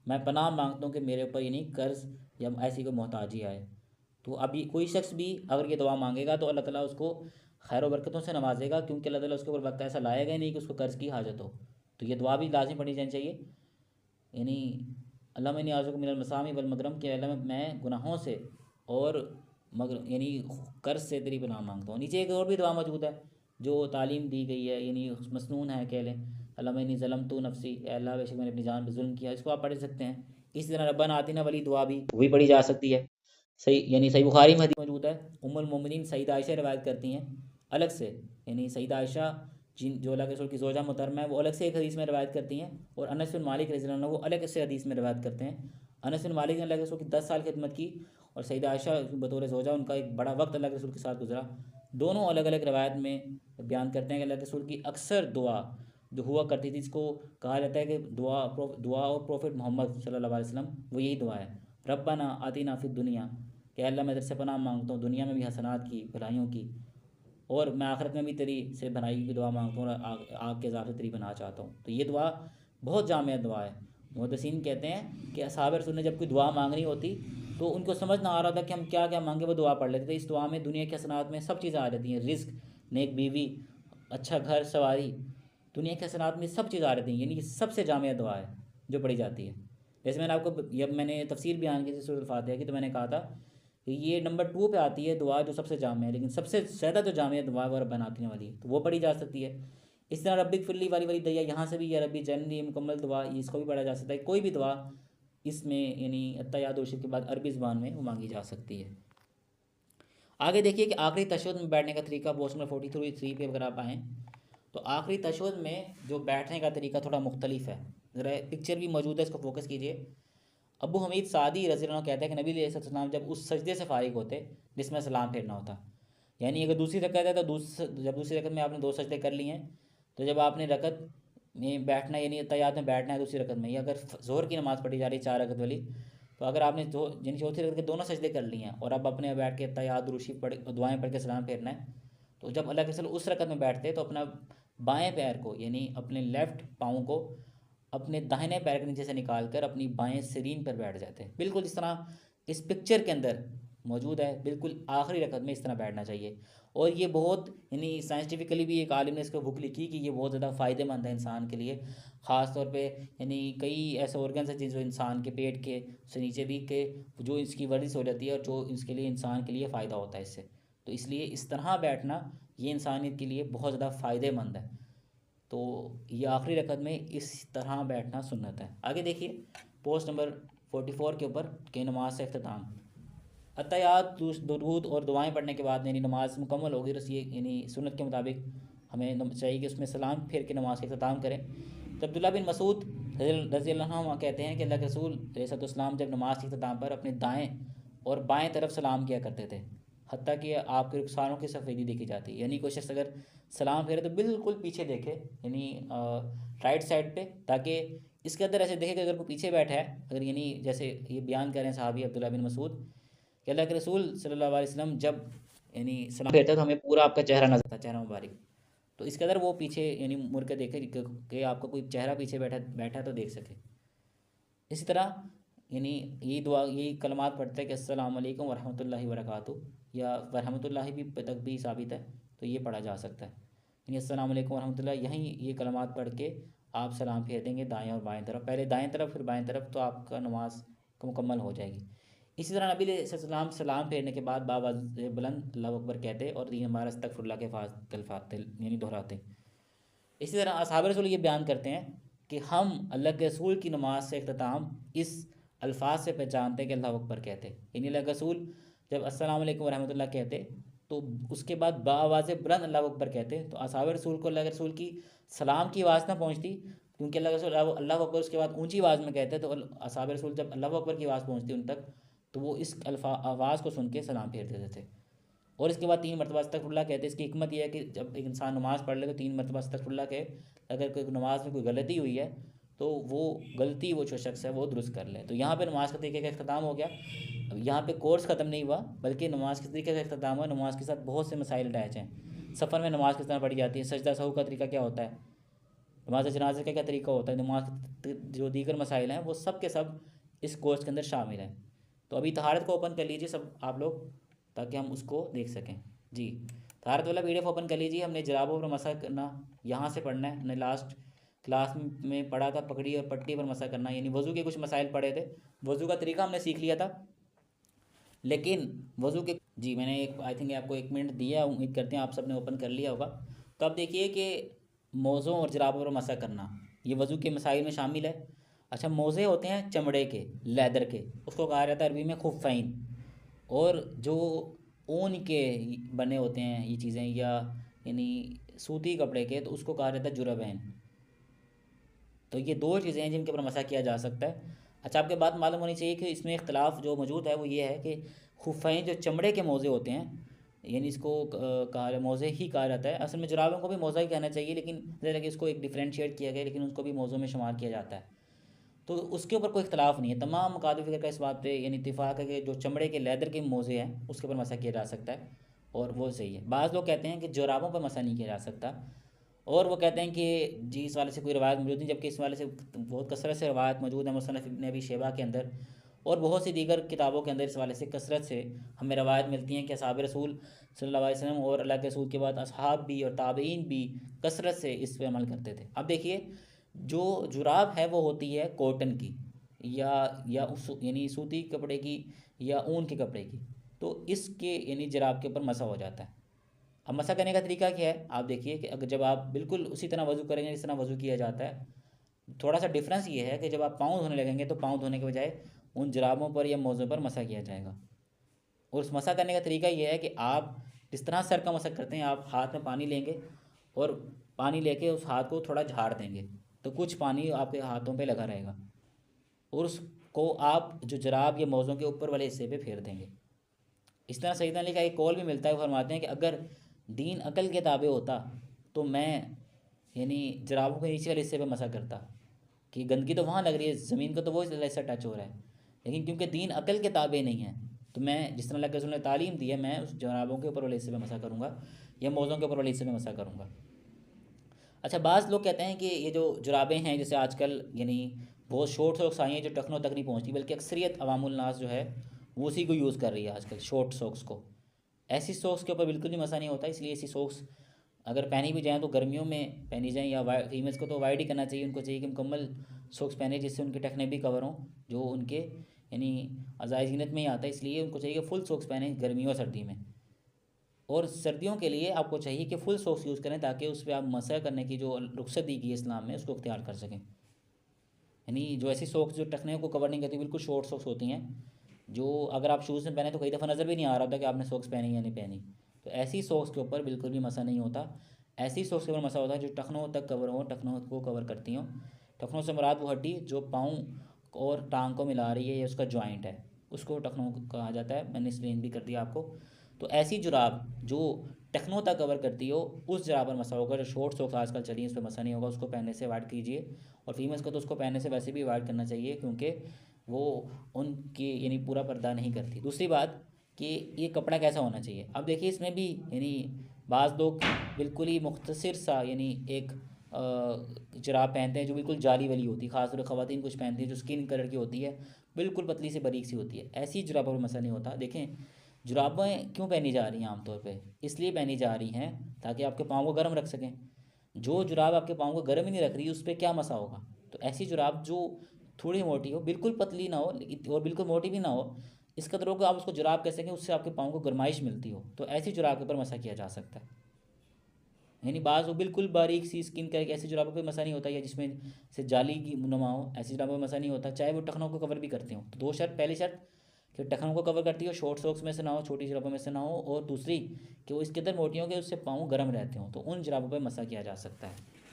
मैं पनाह मांगता हूँ कि मेरे ऊपर यानी कर्ज़ या ऐसी कोई मोहताजी आए। तो अभी कोई शख्स भी अगर ये दुआ मांगेगा तो अल्लाह ताला उसको खैर व बरकतों से नवाजेगा, क्योंकि अल्लाह ताला उसके ऊपर वक्त ऐसा लाएगा ही नहीं कि उसको कर्ज़ की हाजत हो। तो ये दुआ भी लाजिम पढ़ी जानी चाहिए, यानी अल्लाहुम्मा इन्नी आउज़ु बिका मिनल मसामी वल मगरम, कि अल्लाह मैं गुनाहों से और मगर यानी कर्ज से तेरी पनाह मांगता हूँ। नीचे एक और भी दुआ मौजूद है जो तालीम दी गई है, यानी मसनून है कह लें, अल्लाहुम्मा इन्नी ज़लमतु नफ्सी, अल्लाह बेशक मैंने अपनी जान पर जुल्म किया, इसको आप पढ़ सकते हैं। इसी तरह रब्बना आतिना वाली दुआ भी वो भी पढ़ी जा सकती है। सही यानी सही बुखारी में हदीस मौजूद है। उम्मुल मोमिनीन सईदा आयशा रिवायत करती हैं अलग से, यानी सईदा आयशा जिन जो अल्लाह के रसूल की ज़ौजा मुहतरमा है वो अलग से एक हदीस में रिवायत करती हैं, और अनस बिन मालिक रज़ियल्लाहु अन्हु वो अलग से हदीस में रिवायत करते हैं। अनस बिन मालिक ने अल्लाह के रसूल की 10 साल खिदमत की, और सईदा आयशा बतौर ज़ौजा उनका एक बड़ा वक्त अल्लाह के रसूल के साथ गुजरा। दोनों अलग अलग रिवायत में बयान करते हैं कि अल्लाह के रसूल की अक्सर दुआ जो हुआ करती थी, इसको कहा जाता है कि दुआ और प्रॉफिट मोहम्मद सल्लल्लाहु अलैहि वसल्लम वो यही दुआ है, रब्बना आतिना फिद दुनिया, कि अल्लाह मैं तेरे से पनाह मांगता हूँ दुनिया में भी हसनात की, भलाइयों की, और मैं आखिरत में भी तेरी से भलाई की दुआ मांगता हूँ, और आग के अज़ाब से तेरी बना चाहता हूँ। तो ये दुआ बहुत जामिया दुआ है। मुहद्दिसीन कहते हैं कि असहाब रसूल ने जब कोई दुआ मांगनी होती तो उनको समझ ना आ रहा था कि हम क्या क्या मांगे, वो दुआ पढ़ लेते थे। इस दुआ में दुनिया के हसनात में सब चीज़ें आ जाती हैं, रिज़्क, नेक बीवी, अच्छा घर, सवारी, दुनिया के हसनात में सब चीज़ आ जाती हैं, यानी कि सबसे जामिया दुआ है जो पढ़ी जाती है। जैसे मैंने आपको जब मैंने तफसीर बयान की थी सूरह फातिहा की, तो मैंने कहा था कि ये नंबर 2 पे आती है दुआ जो सबसे जामिया है, लेकिन सबसे ज़्यादा जो जामिया दुआ वो रब्बना आतिना वाली है, तो वो पढ़ी जा सकती है। इस तरह रब्बिक फिरली वाली दैया, यहाँ से भी या रब्बी जननी मुकम्मल दुआ, इसको भी पढ़ा जा सकता है। कोई भी दुआ इसमें यानी अत्तहियात के बाद अरबी ज़बान में वो मांगी जा सकती है। आगे देखिए कि आखिरी तशहुद में बैठने का तरीका, पोस्ट नंबर 43 पे अगर आप आएँ तो आखिरी तशहुद में जो बैठने का तरीका थोड़ा मुख्तलिफ है। ज़रा पिक्चर भी मौजूद है, इसको फोकस कीजिए। अबू हमीद सादी रज़ियल्लाहु अन्हु कहते हैं कि नबी अलैहि सल्लम जब उस सजदे से फारिग होते जिसमें सलाम फेरना होता, यानी अगर दूसरी रकत है तो जब दूसरी रकत में आपने 2 सजदे कर लिए हैं, तो जब आपने रकत में बैठना यानी तैयात में बैठना है दूसरी रकत में, या अगर ज़ोहर की नमाज़ पढ़ी जा रही है 4 रकत वाली, तो अगर आपने दो यानी चौथी रकत के दोनों सजदे कर लिए हैं और अब अपने बैठ के तैयात दुरूशी पढ़ दुआएँ पढ़ के सलाम फेरना है, तो जब अल्लाह के रसूल उस रकत में बैठते तो अपना बाएं पैर को यानी अपने लेफ़्ट पाँव को अपने दाहिने पैर के नीचे से निकाल कर अपनी बाएं सीरीन पर बैठ जाते हैं, बिल्कुल इस तरह इस पिक्चर के अंदर मौजूद है। बिल्कुल आखिरी रकत में इस तरह बैठना चाहिए, और ये बहुत यानी साइंटिफिकली भी एक आलिम ने इसको बुक लिखी कि ये बहुत ज़्यादा फ़ायदेमंद है इंसान के लिए, ख़ास तौर पे यानी कई ऐसे ऑर्गन्स हैं जो इंसान के पेट के से नीचे भी के जो इसकी वर्जिश हो जाती है और जो इसके लिए इंसान के लिए फ़ायदा होता है इससे, तो इसलिए इस तरह बैठना ये इंसानियत के लिए बहुत ज़्यादा फ़ायदेमंद है। तो ये आखिरी रकत में इस तरह बैठना सुन्नत है। आगे देखिए पोस्ट नंबर 44 के ऊपर कि नमाज से अख्ताम, अत्तहियात दुरूद और दुआएं पढ़ने के बाद यानी नमाज मुकम्मल होगी, रस ये यानी सुन्नत के मुताबिक हमें चाहिए कि उसमें सलाम फेर के नमाज का अख्ताम करें। तो अब्दुल्ला बिन मसूद रज़ियल्लाहु अन्हु कहते हैं कि अल्लाह के रसूल अलैहिस्सलाम जब नमाज के अख्ताम पर अपने दाएँ और बाएँ तरफ सलाम किया करते थे, हत्ता कि आपके रुखसारों की सफ़ेदी देखी जाती है, यानी कोई शख्स अगर सलाम फेरे तो बिल्कुल पीछे देखे, यानी राइट साइड पे, ताकि इसके अंदर ऐसे देखे कि अगर कोई पीछे बैठा है, अगर यानी जैसे ये बयान कर रहे हैं साहबी अब्दुल्ला बिन मसूद कि अल्लाह के रसूल सल्लल्लाहु अलैहि वसल्लम जब यानी सलाम फेरता तो हमें पूरा आपका चेहरा नजर था, चेहरा मुबारक, तो इसके अंदर वो पीछे यानी मुड़ के देखे कि आपका कोई चेहरा पीछे बैठा बैठा तो देख सके। इसी तरह यानी यही दुआ यही कलमात पढ़ते हैं कि अस्सलाम वालेकुम वरहमतुल्लाहि वबरकातुहू, या वरहमतुल्लाहि भी तक भी साबित है, तो ये पढ़ा जा सकता है, यानी अस्सलाम वालेकुम वरहमतुल्लाह, यहीं ये कलमात पढ़ के आप सलाम फेर देंगे दाएं और बाएं तरफ, पहले दाएं तरफ फिर बाएं तरफ, तो आपका नमाज मुकम्मल हो जाएगी। इसी तरह नबी सल्लल्लाहु सलाम फेरने के बाद बाबा बुलंद अल्लाहु अकबर कहते और दीन हमारा अस्तगफिरुल्लाह के फातिल यानी दोहराते। इसी तरह असहाब रसूल ये बयान करते हैं कि हम अल्लाह के रसूल की नमाज से इख्तिताम इस अल्फाज से पहचानते कि अल्लाह अकबर कहते। यानी अल्लाह के रसूल जब अस्सलाम वालेकुम रहमतुल्लाह कहते तो उसके बाद बाआवाज़ बुलंद अल्लाह अकबर कहते, तो असहाब रसूल को अल्लाह के रसूल की सलाम की आवाज़ ना पहुँचती, क्योंकि अल्लाह के रसूल अल्लाह अकबर उसके बाद ऊंची आवाज़ में कहते, तो असहाब रसूल जब अल्लाह अकबर की आवाज़ पहुँचती उन तक, तो वो इस आवाज़ को सुन के सलाम फेर देते थे। और इसके बाद 3 मरतबा अस्तगफिरुल्लाह कहते। इसकी हिकमत यह है कि जब एक इंसान नमाज़ पढ़ ले तो 3 मरतबा अस्तगफिरुल्लाह कहे, अगर कोई नमाज में कोई गलती हुई है तो वो गलती वो जो शख्स है वो दुरुस्त कर ले। तो यहाँ पे नमाज के तरीके का अख्ताम हो गया। अब यहाँ पे कोर्स ख़त्म नहीं हुआ, बल्कि नमाज के तरीके का अख्ताम हुआ। नमाज के साथ बहुत से मसाइल अटैच हैं। सफ़र में नमाज किस तरह पढ़ी जाती है, सजदा सहू का तरीका क्या होता है, नमाज जनाजे का क्या तरीका होता है, नमाज के जो दीगर मसाइल हैं वो सब के सब इस कोर्स के अंदर शामिल हैं। तो अभी तहारत को ओपन कर लीजिए सब आप लोग, ताकि हम उसको देख सकें। जी, तहारत वाला PDF ओपन कर लीजिए। हमने जराबों पर मसा करना यहाँ से पढ़ना है। हमने लास्ट क्लास में पढ़ा था पकड़ी और पट्टी पर मसा करना, यानी वज़ू के कुछ मसाइल पढ़े थे। वज़ू का तरीका हमने सीख लिया था, लेकिन वज़ू के जी मैंने एक आई थिंक आपको 1 मिनट दिया, उम्मीद करते हैं आप सब ने ओपन कर लिया होगा। तो अब देखिए कि मोज़ों और जराबों पर मसा करना ये वज़ू के मसाइल में शामिल है। अच्छा, मोज़े होते हैं चमड़े के, लेदर के, उसको कहा जाता है अरबी में खुफ़ैन। और जो ऊन के बने होते हैं ये चीज़ें, या यानी सूती कपड़े के, तो उसको कहा जाता है जुरबैन। तो ये 2 चीज़ें हैं जिनके ऊपर मसा किया जा सकता है। अच्छा, आपके बात मालूम होनी चाहिए कि इसमें इख्तलाफ जो मौजूद है वो ये है कि खुफ़ैन जो चमड़े के मोज़े होते हैं, यानी इसको कहा मोज़े ही कहा जाता है। असल में जुराबों को भी मोज़ा ही कहना चाहिए, लेकिन ज़रा कि इसको एक डिफ्रेंशिएट किया गया, लेकिन उसको भी मोज़ों में शुमार किया जाता है। तो उसके ऊपर कोई इख्तलाफ नहीं है। तमाम मुकातिल फ़िक्र का इस बात पे यानी इत्तिफ़ाक़ है कि जो चमड़े के लेदर के मोज़े हैं उसके ऊपर मसा किया जा सकता है, और वो सही है। बाज़ लोग कहते हैं कि जुराबों पर मसा नहीं किया जा सकता, और वो कहते हैं कि जी इस वाले से कोई रवायत मौजूद नहीं, जबकि इस वाले से बहुत कसरत से रवायत मौजूद है मुसन्नफ़ इब्न अबी शैबा के अंदर, और बहुत सी दीगर किताबों के अंदर इस वाले से कसरत से हमें रवायत मिलती हैं कि असहाब रसूल सल्लल्लाहु अलैहि वसल्लम और अल्लाह के रसूल के बाद असहाब भी और ताबईन भी कसरत से इस पे अमल करते थे। अब देखिए, जो जुराब है वो होती है कॉटन की, या यानी सूती कपड़े की, या ऊन के कपड़े की। तो इसके यानी जुराब के ऊपर मसा हो जाता है। अब मसा करने का तरीका क्या है, आप देखिए कि अगर जब आप बिल्कुल उसी तरह वज़ू करेंगे जिस तरह वज़ू किया जाता है, थोड़ा सा डिफरेंस ये है कि जब आप पाँव धोने लगेंगे तो पाँव धोने के बजाय उन जुराबों पर या मोज़ों पर मसा किया जाएगा। और उस मसा करने का तरीका ये है कि आप जिस तरह सर का मसा करते हैं, आप हाथ में पानी लेंगे और पानी लेके उस हाथ को थोड़ा झाड़ देंगे, तो कुछ पानी आपके हाथों पे लगा रहेगा, और उसको आप जो जुराब या मोज़ों के ऊपर वाले हिस्से पे फेर देंगे। इस तरह सईदना अली का एक कौल भी मिलता है, वो फरमाते हैं कि अगर दीन अकल के ताबे होता तो मैं यानी जुराबों के नीचे वाले हिस्से पे मसा करता, कि गंदगी तो वहाँ लग रही है, ज़मीन को तो वो ऐसा टच हो रहा है, लेकिन क्योंकि दीन अकल के ताबे नहीं है, तो मैं जिस तरह अल्लाह के रसूल ने तालीम दी है, मैं उस जुराबों के ऊपर वाले हिस्से पे मसा करूँगा या मोज़ों के ऊपर वाले हिस्से पे मसा करूँगा। अच्छा, बाज़ लोग कहते हैं कि ये जो जुराबें हैं, जैसे आजकल यानी बहुत शॉर्ट सॉक्स आई हैं जो टखनों तक नहीं पहुँचती, बल्कि अक्सरियत अवामुल नास जो है वो उसी को यूज़ कर रही है आजकल, शॉर्ट सॉक्स को। ऐसी सॉक्स के ऊपर बिल्कुल भी मसा नहीं होता, इसलिए ऐसी सॉक्स अगर पहनी भी जाएँ तो गर्मियों में पहनी जाएँ, या फीमेल्स को तो अवॉइड ही करना चाहिए। उनको चाहिए कि मुकम्मल सॉक्स पहने जिससे उनके टखने भी कवर हों, जो उनके यानी अज़ाए ज़ीनत में ही आता है, इसलिए उनको चाहिए कि फुल सॉक्स पहने गर्मियों और सर्दी में। और सर्दियों के लिए आपको चाहिए कि फुल सॉक्स यूज़ करें, ताकि उस पर आप मसा करने की जो रुख्सत दी गई है इस्लाम में उसको इख्तियार कर सकें। यानी जो ऐसी सॉक्स जो टखने को कवर नहीं करती, बिल्कुल शॉर्ट सॉक्स होती हैं, जो अगर आप शूज़ में पहने तो कई दफ़ा नज़र भी नहीं आ रहा होता कि आपने सॉक्स पहनी या नहीं पहनी। तो ऐसी सॉक्स के ऊपर बिल्कुल भी मसा नहीं होता। ऐसी सॉक्स के ऊपर मसा होता है जो टखनों तक कवर हो, टखनों को कवर करती हों। टखनों से मुराद वो हड्डी जो पाँव और टांग को मिला रही है या उसका जॉइंट है, उसको टखनों कहा जाता है। मैंने एक्सप्लेन भी कर दिया आपको। तो ऐसी जुराब जो टखनों तक कवर करती हो, उस जुराब पर मसा होगा। जो शॉर्ट सॉक्स आजकल चली उस पर मसा नहीं होगा, उसको पहनने से अवॉइड कीजिए। और फीमेल्स को तो उसको पहनने से वैसे भी अवॉइड करना चाहिए, क्योंकि वो उनकी यानी पूरा पर्दा नहीं करती। दूसरी बात कि ये कपड़ा कैसा होना चाहिए। अब देखिए, इसमें भी यानी बाज़ लोग बिल्कुल ही मुख्तसर सा यानी एक जुराब पहनते हैं जो बिल्कुल जाली वाली होती है, ख़ासतौर ख़वातीन कुछ पहनती हैं जो स्किन कलर की होती है, बिल्कुल पतली सी बारीक सी होती है। ऐसी जुराबों पर मसा नहीं होता। देखें, जुराबें क्यों पहनी जा रही हैं आमतौर पे, इसलिए पहनी जा रही हैं ताकि आपके पाँव को गर्म रख सकें। जो जुराब आपके पाँव को गर्म ही नहीं रख रही, उस पर क्या मसा होगा। तो ऐसी जुराब जो थोड़ी मोटी हो, बिल्कुल पतली ना हो और बिल्कुल मोटी भी ना हो, इस कदर हो कि आप उसको जुराब कह सकें, उससे आपके पाँव को गर्माइश मिलती हो, तो ऐसी जुराब के ऊपर मसा किया जा सकता है। यानी बाज़ वो बिल्कुल बारीक सी स्किन का एक ऐसी जुराबों पे मसा नहीं होता, या जिसमें से जाली की नुमा हो, ऐसी जुराबों पे मसा नहीं होता, चाहे वो टखनों को कवर भी करते हो। तो दो शर्त, पहली शर्त कि टखनों को कवर करती हो, शॉर्ट सॉक्स में से ना हो, छोटी जुराबों में से ना हो, और दूसरी कि वो इसके अंदर मोटी हो कि उससे पाँव गर्म रहते हों, तो उन जुराबों पर मसा किया जा सकता है।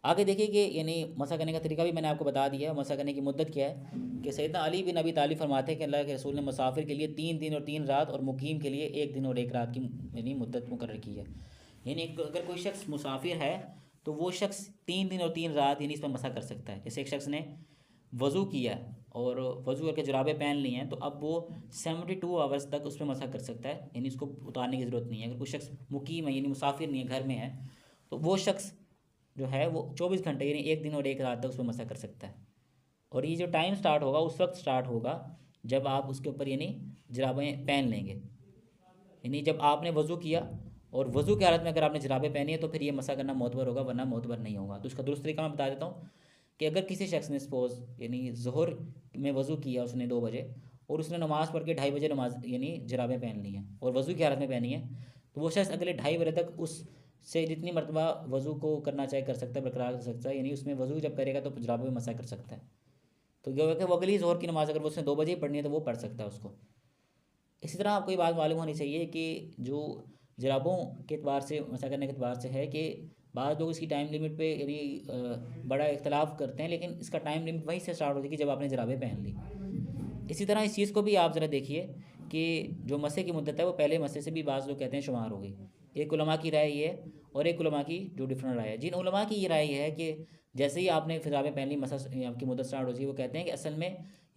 आगे देखिए कि यानी मसा करने का तरीका भी मैंने आपको बता दिया है। मसा करने की मुद्दत क्या है कि सैयदना अली बिन अबी तालिब फरमाते हैं कि अल्लाह के रसूल ने मुसाफिर के लिए 3 दिन और 3 रात और मुकीम के लिए 1 दिन और 1 रात की यानी मुद्दत मुकर्रर की है। यानी अगर कोई शख्स मुसाफिर है तो वो शख्स 3 दिन और 3 रात यानी इस पर मसा कर सकता है। जैसे एक शख्स ने वज़ू किया और वज़ू करके जुराबें पहन ली हैं, तो अब वो 72 आवर्स तक उस पर मसा कर सकता है, यानी उसको उतारने की ज़रूरत नहीं है। अगर कोई शख्स मुकीम है यानी मुसाफिर नहीं है, घर में है, तो वो शख्स जो है वो 24 घंटे यानी 1 दिन और 1 रात तक उस पर मसा कर सकता है। और ये जो टाइम स्टार्ट होगा उस वक्त स्टार्ट होगा जब आप उसके ऊपर यानी जुराबें पहन लेंगे। यानी जब आपने वज़ू किया और वज़ू की हालत में अगर आपने जुराबें पहनी है तो फिर ये मसा करना मोतबर होगा, वरना मोतबर नहीं होगा। तो इसका दुरुस्त तरीका मैं बता देता हूँ कि अगर किसी शख्स ने सपोज़ यानी ज़ोहर में वज़ू किया उसने 2 बजे और उसने नमाज़ पढ़ के 2:30 बजे नमाज यानी जुराबें पहन ली हैं और वज़ू की हालत में पहनी है, तो वो शख्स अगले 2:30 बजे तक उस से जितनी मरतबा वज़ू को करना चाहे कर सकता है, बरकरार कर सकता है। यानी उसमें वज़ू जब करेगा तो जुराबों में मसा कर सकता है। तो ये होगा कि वो अगली ज़ोहर की नमाज़ अगर वो उसने 2 बजे ही पढ़नी है तो वो पढ़ सकता है उसको। इसी तरह आपको ये बात मालूम होनी चाहिए कि जो जुराबों के एतबार से मसा करने के एतबार से है कि बाद लोग इसकी टाइम लिमिट पे यानी बड़ा इख्तलाफ करते हैं, लेकिन इसका टाइम लिमिट वहीं से स्टार्ट होती है कि जब आपने जुराबें पहन ली। इसी तरह इस चीज़ को भी आप ज़रा देखिए कि जो मसे की मुद्दत है वो पहले मसे से भी बाज़ लोग कहते हैं शुमार हो गई। एक उलमा की राय ये है और एक उलमा की जो डिफरेंट राय है। जिन उलमा की ये राय ये है कि जैसे ही आपने फिजाबें पहन ली मसा आपकी मुद्दत स्टार्ट हो जाएगी, वो कहते हैं कि असल में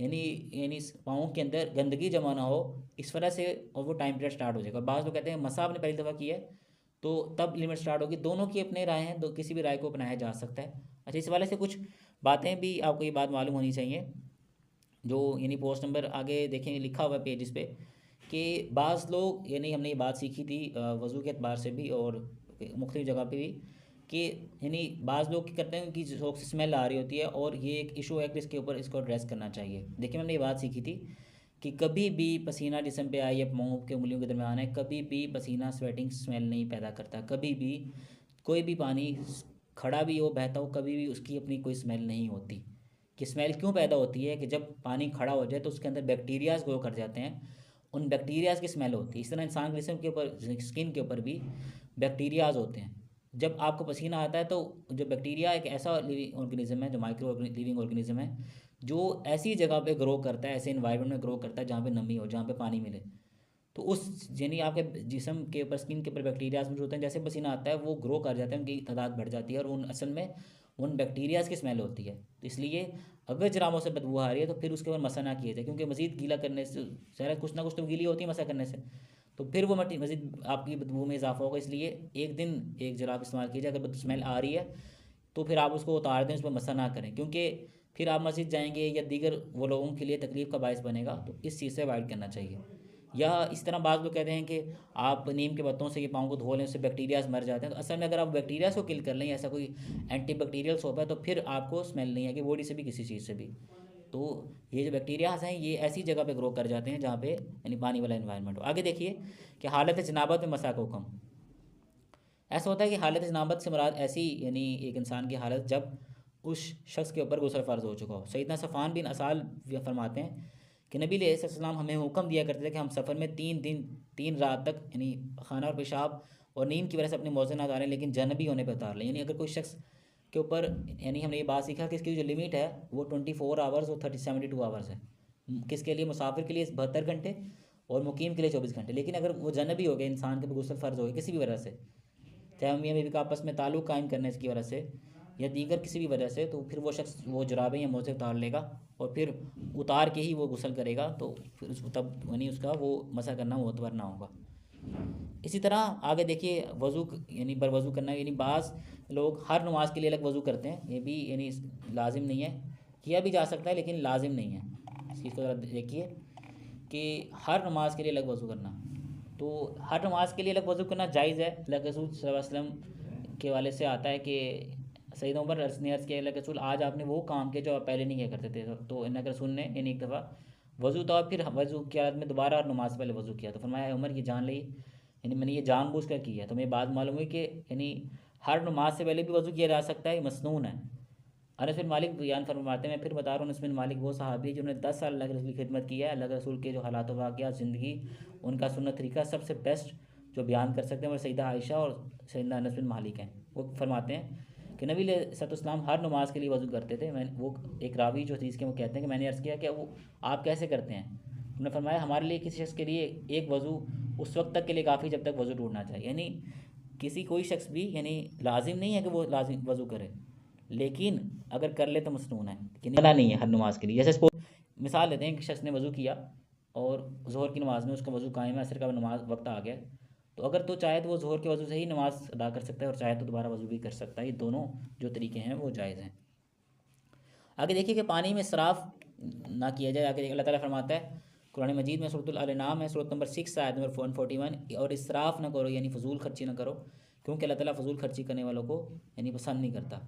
यानी यानी पाँव के अंदर गंदगी जमा ना हो इस वजह से और वो टाइम पीरियड स्टार्ट हो जाएगा। और बाज़ लोग कहते हैं मसा आपने पहली दफ़ा किया है तो तब लिमिट स्टार्ट होगी। दोनों की अपने राय हैं, दो किसी भी राय को अपनाया जा सकता है। अच्छा, इस वाले से कुछ बातें भी आपको ये बात मालूम होनी चाहिए जो यानी पोस्ट नंबर आगे देखेंगे लिखा हुआ है पेज इस पे कि बाज़ लोग यानी हमने ये बात सीखी थी वज़ू के अतबार से भी और मुख्तलिफ़ जगह पे भी कि यानी बाज़ लोग क्या करते हैं कि सोख से स्मेल आ रही होती है और ये एक इशू है कि इसके ऊपर इसको एड्रेस करना चाहिए। देखिए हमने ये बात सीखी थी कि कभी भी पसीना जिस्म पे आए या मुँह के उंगलियों के दरमियान है, कभी भी पसीना स्वेटिंग स्मेल नहीं पैदा करता। कभी भी कोई भी पानी खड़ा भी हो बहता हो कभी भी उसकी अपनी कोई स्मेल नहीं होती। कि स्मेल क्यों पैदा होती है कि जब पानी खड़ा हो जाए तो उसके अंदर बैक्टीरियाज ग्रो कर जाते हैं, उन बैक्टीरियाज की स्मेल होती है। इस तरह इंसान के जिस्म के ऊपर स्किन के ऊपर भी बैक्टीरियाज होते हैं। जब आपको पसीना आता है तो जो बैक्टीरिया एक ऐसा लिविंग ऑर्गेनिज्म है जो माइक्रो लिविंग ऑर्गेनिज्म है जो ऐसी जगह पे ग्रो करता है, ऐसे इन्वायरमेंट में ग्रो करता है जहाँ पे नमी हो, जहाँ पे पानी मिले। तो उस यानी आपके जिस्म के ऊपर स्किन के ऊपर बैक्टीरियाज मौजूद होते हैं, जैसे पसीना आता है वो ग्रो कर जाते हैं, उनकी तादाद बढ़ जाती है और उन असल में उन बैक्टीरियाज की स्मेल होती है। तो इसलिए अगर जुराबों से बदबू आ रही है तो फिर उसके ऊपर मसा ना किया जाए, क्योंकि मज़ीद गीला करने से ज़रा कुछ ना कुछ तो गीली होती है मसा करने से, तो फिर वो मटी मज़ीद आपकी बदबू में इजाफा होगा। इसलिए एक दिन एक जुराब इस्तेमाल कीजिए। अगर स्मेल आ रही है तो फिर आप उसको उतार दें, उस पर मसा ना करें, क्योंकि फिर आप मस्जिद जाएंगे या दीगर वो लोगों के लिए तकलीफ़ का बायस बनेगा। तो इस चीज़ से अवॉइड करना चाहिए। या इस तरह बाज़ लोग कहते हैं कि आप नीम के पत्तों से ये पाँव को धो लें, उससे बैक्टीरियाज मर जाते हैं। तो असल में अगर आप बैक्टीरियाज को किल कर लें, ऐसा कोई एंटी बैक्टीरियल सोप है, तो फिर आपको स्मेल नहीं आएगी बॉडी से भी किसी चीज़ से भी। तो ये जो बैक्टीरियाज हैं ये ऐसी जगह पे ग्रो कर जाते हैं जहाँ पे यानी पानी वाला इन्वायरमेंट हो। आगे देखिए कि हालत जनाबत में मसा का हुक्म। ऐसा होता है कि हालत जनाबत से मुराद ऐसी यानी एक इंसान की हालत जब उस शख्स के ऊपर गुस्ल फ़र्ज़ हो चुका हो। सैयदना सफ़ान बिन असाल फरमाते हैं कि नबी अलैहिस्सलाम हमें हुक्म दिया करते थे कि हम सफ़र में 3 दिन 3 रात तक यानी खाना और पेशाब और नींद की वजह से अपने मौज़े ना उतारें, लेकिन जनबी होने पर उतार लें। यानी अगर कोई शख्स के ऊपर यानी हमने ये बात सीखा कि इसकी जो लिमिट है वो 24 आवर्स और 72 आवर्स है। किसके लिए? मुसाफिर के लिए 72 घंटे और मुकीम के लिए 24 घंटे। लेकिन अगर वो जनबी हो गए, इंसान के ऊपर गुस्ल फ़र्ज़ हो गया किसी भी वजह से, चाहे मियाँ बीवी का आपस में ताल्लुक़ कायम करने की वजह से या दीगर किसी भी वजह से, तो फिर वो शख्स वो जुराबें या मोज़े उतार लेगा और फिर उतार के ही वो गुस्ल करेगा। तो फिर उस तब यानी उसका वो मसा करना मोतबर ना होगा। इसी तरह आगे देखिए वज़ू यानी बर वज़ू करना, यानी बाज़ लोग हर नमाज के लिए अलग वज़ू करते हैं। ये भी यानी लाजिम नहीं है, किया भी जा सकता है लेकिन लाजिम नहीं है। इस चीज़ को ज़रा देखिए कि हर नमाज के लिए अलग वज़ू करना, तो हर नमाज के लिए अलग वज़ू करना जायज़ है। अल्लाह के रसूल सल्लल्लाहु अलैहि वसल्लम के वाले से आता है कि सैयद उमर ने अर्ज़ किया, अल्लाह के रसूल आज आपने वो काम किया जो आप पहले नहीं किया करते थे। तो अल्लाह के रसूल ने यानी एक दफ़ा वज़ू था, फिर वज़ू की हालत में दोबारा नमाज से पहले वज़ू किया। तो फरमाया उमर ये जान ली यानी मैंने ये जानबूझ कर किया। तो मुझे बात मालूम हुई कि यानी हर नमाज से पहले भी वज़ू किया जा सकता है, ये मसनून है। अनस बिन मालिक बयान फरमाते हैं, मैं फिर बता रहा हूँ, अनस बिन मालिक वो सहाबी है जिन्होंने 10 साल अल्लाह के रसूल की खिदमत की है। अल्लाह के रसूल के जो हालात वाक़ियात ज़िंदगी, उनका सुन्नत तरीका सबसे बेस्ट जो बयान कर सकते हैं वो सैयदा आयशा और सैयदना अनस बिन मालिक हैं। वो फरमाते हैं कि नबी अलैहिस्सलाम हर नमाज के लिए वज़ू करते थे। मैं वो एक रावी जो हदीस के वो कहते हैं कि मैंने अर्ज़ किया कि वो आप कैसे करते हैं? उन्होंने फरमाया हमारे लिए किसी शख्स के लिए एक वज़ू उस वक्त तक के लिए काफ़ी जब तक वज़ू टूटना चाहिए। यानी किसी कोई शख्स भी यानी लाजिम नहीं है कि वो लाजिम वज़ू करे, लेकिन अगर कर ले तो मसनून है कि नहीं है हर नमाज के लिए। जैसे सपोज मिसाल लेते हैं कि शख्स ने वज़ू किया और ज़ोहर की नमाज़ में उसका वज़ू कायम है, असर का नमाज वक्त आ गया, तो अगर तो चाहे तो वो ज़ोहर के वज़ू से ही नमाज़ अदा कर सकता है और चाहे तो दोबारा वज़ू भी कर सकता है। ये दोनों जो तरीके हैं वो जायज़ हैं। आगे देखिए कि पानी में इसराफ़ ना किया जाए। आगे अल्लाह ताला फरमाता है कुरान मजीद में, सूरह अल-अनआम है, सूरत नंबर 6 आयत नंबर 141, और इसराफ़ ना करो यानी फ़जूल खर्ची ना करो, क्योंकि अल्लाह ताला फ़जूल खर्ची करने वालों को यानी पसंद नहीं करता।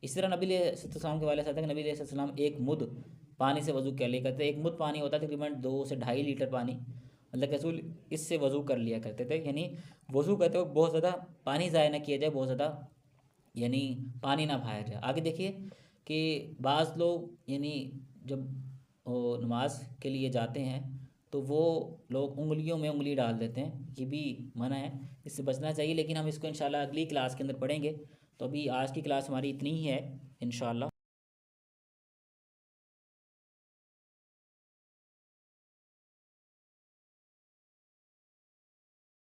इस तरह नबी अलैहिस्सलाम के वाले साथ नबी अलैहिस्सलाम एक मुद पानी से वज़ू कर लिया करते। एक मुद पानी होता है तकरीबन 2 से 2.5 लीटर पानी, अल्लाह के रसूल इससे वज़ू कर लिया करते थे। यानी वज़ू करते वक्त बहुत ज़्यादा पानी ज़ाया ना किया जाए, बहुत ज़्यादा यानी पानी ना बहाया जाए। आगे देखिए कि बाज़ लोग यानी जब नमाज के लिए जाते हैं तो वो लोग उंगलियों में उंगली डाल देते हैं, ये भी मना है, इससे बचना चाहिए। लेकिन हम इसको इंशाल्लाह अगली क्लास के अंदर पढ़ेंगे। तो अभी आज की क्लास हमारी इतनी ही है इंशाल्लाह।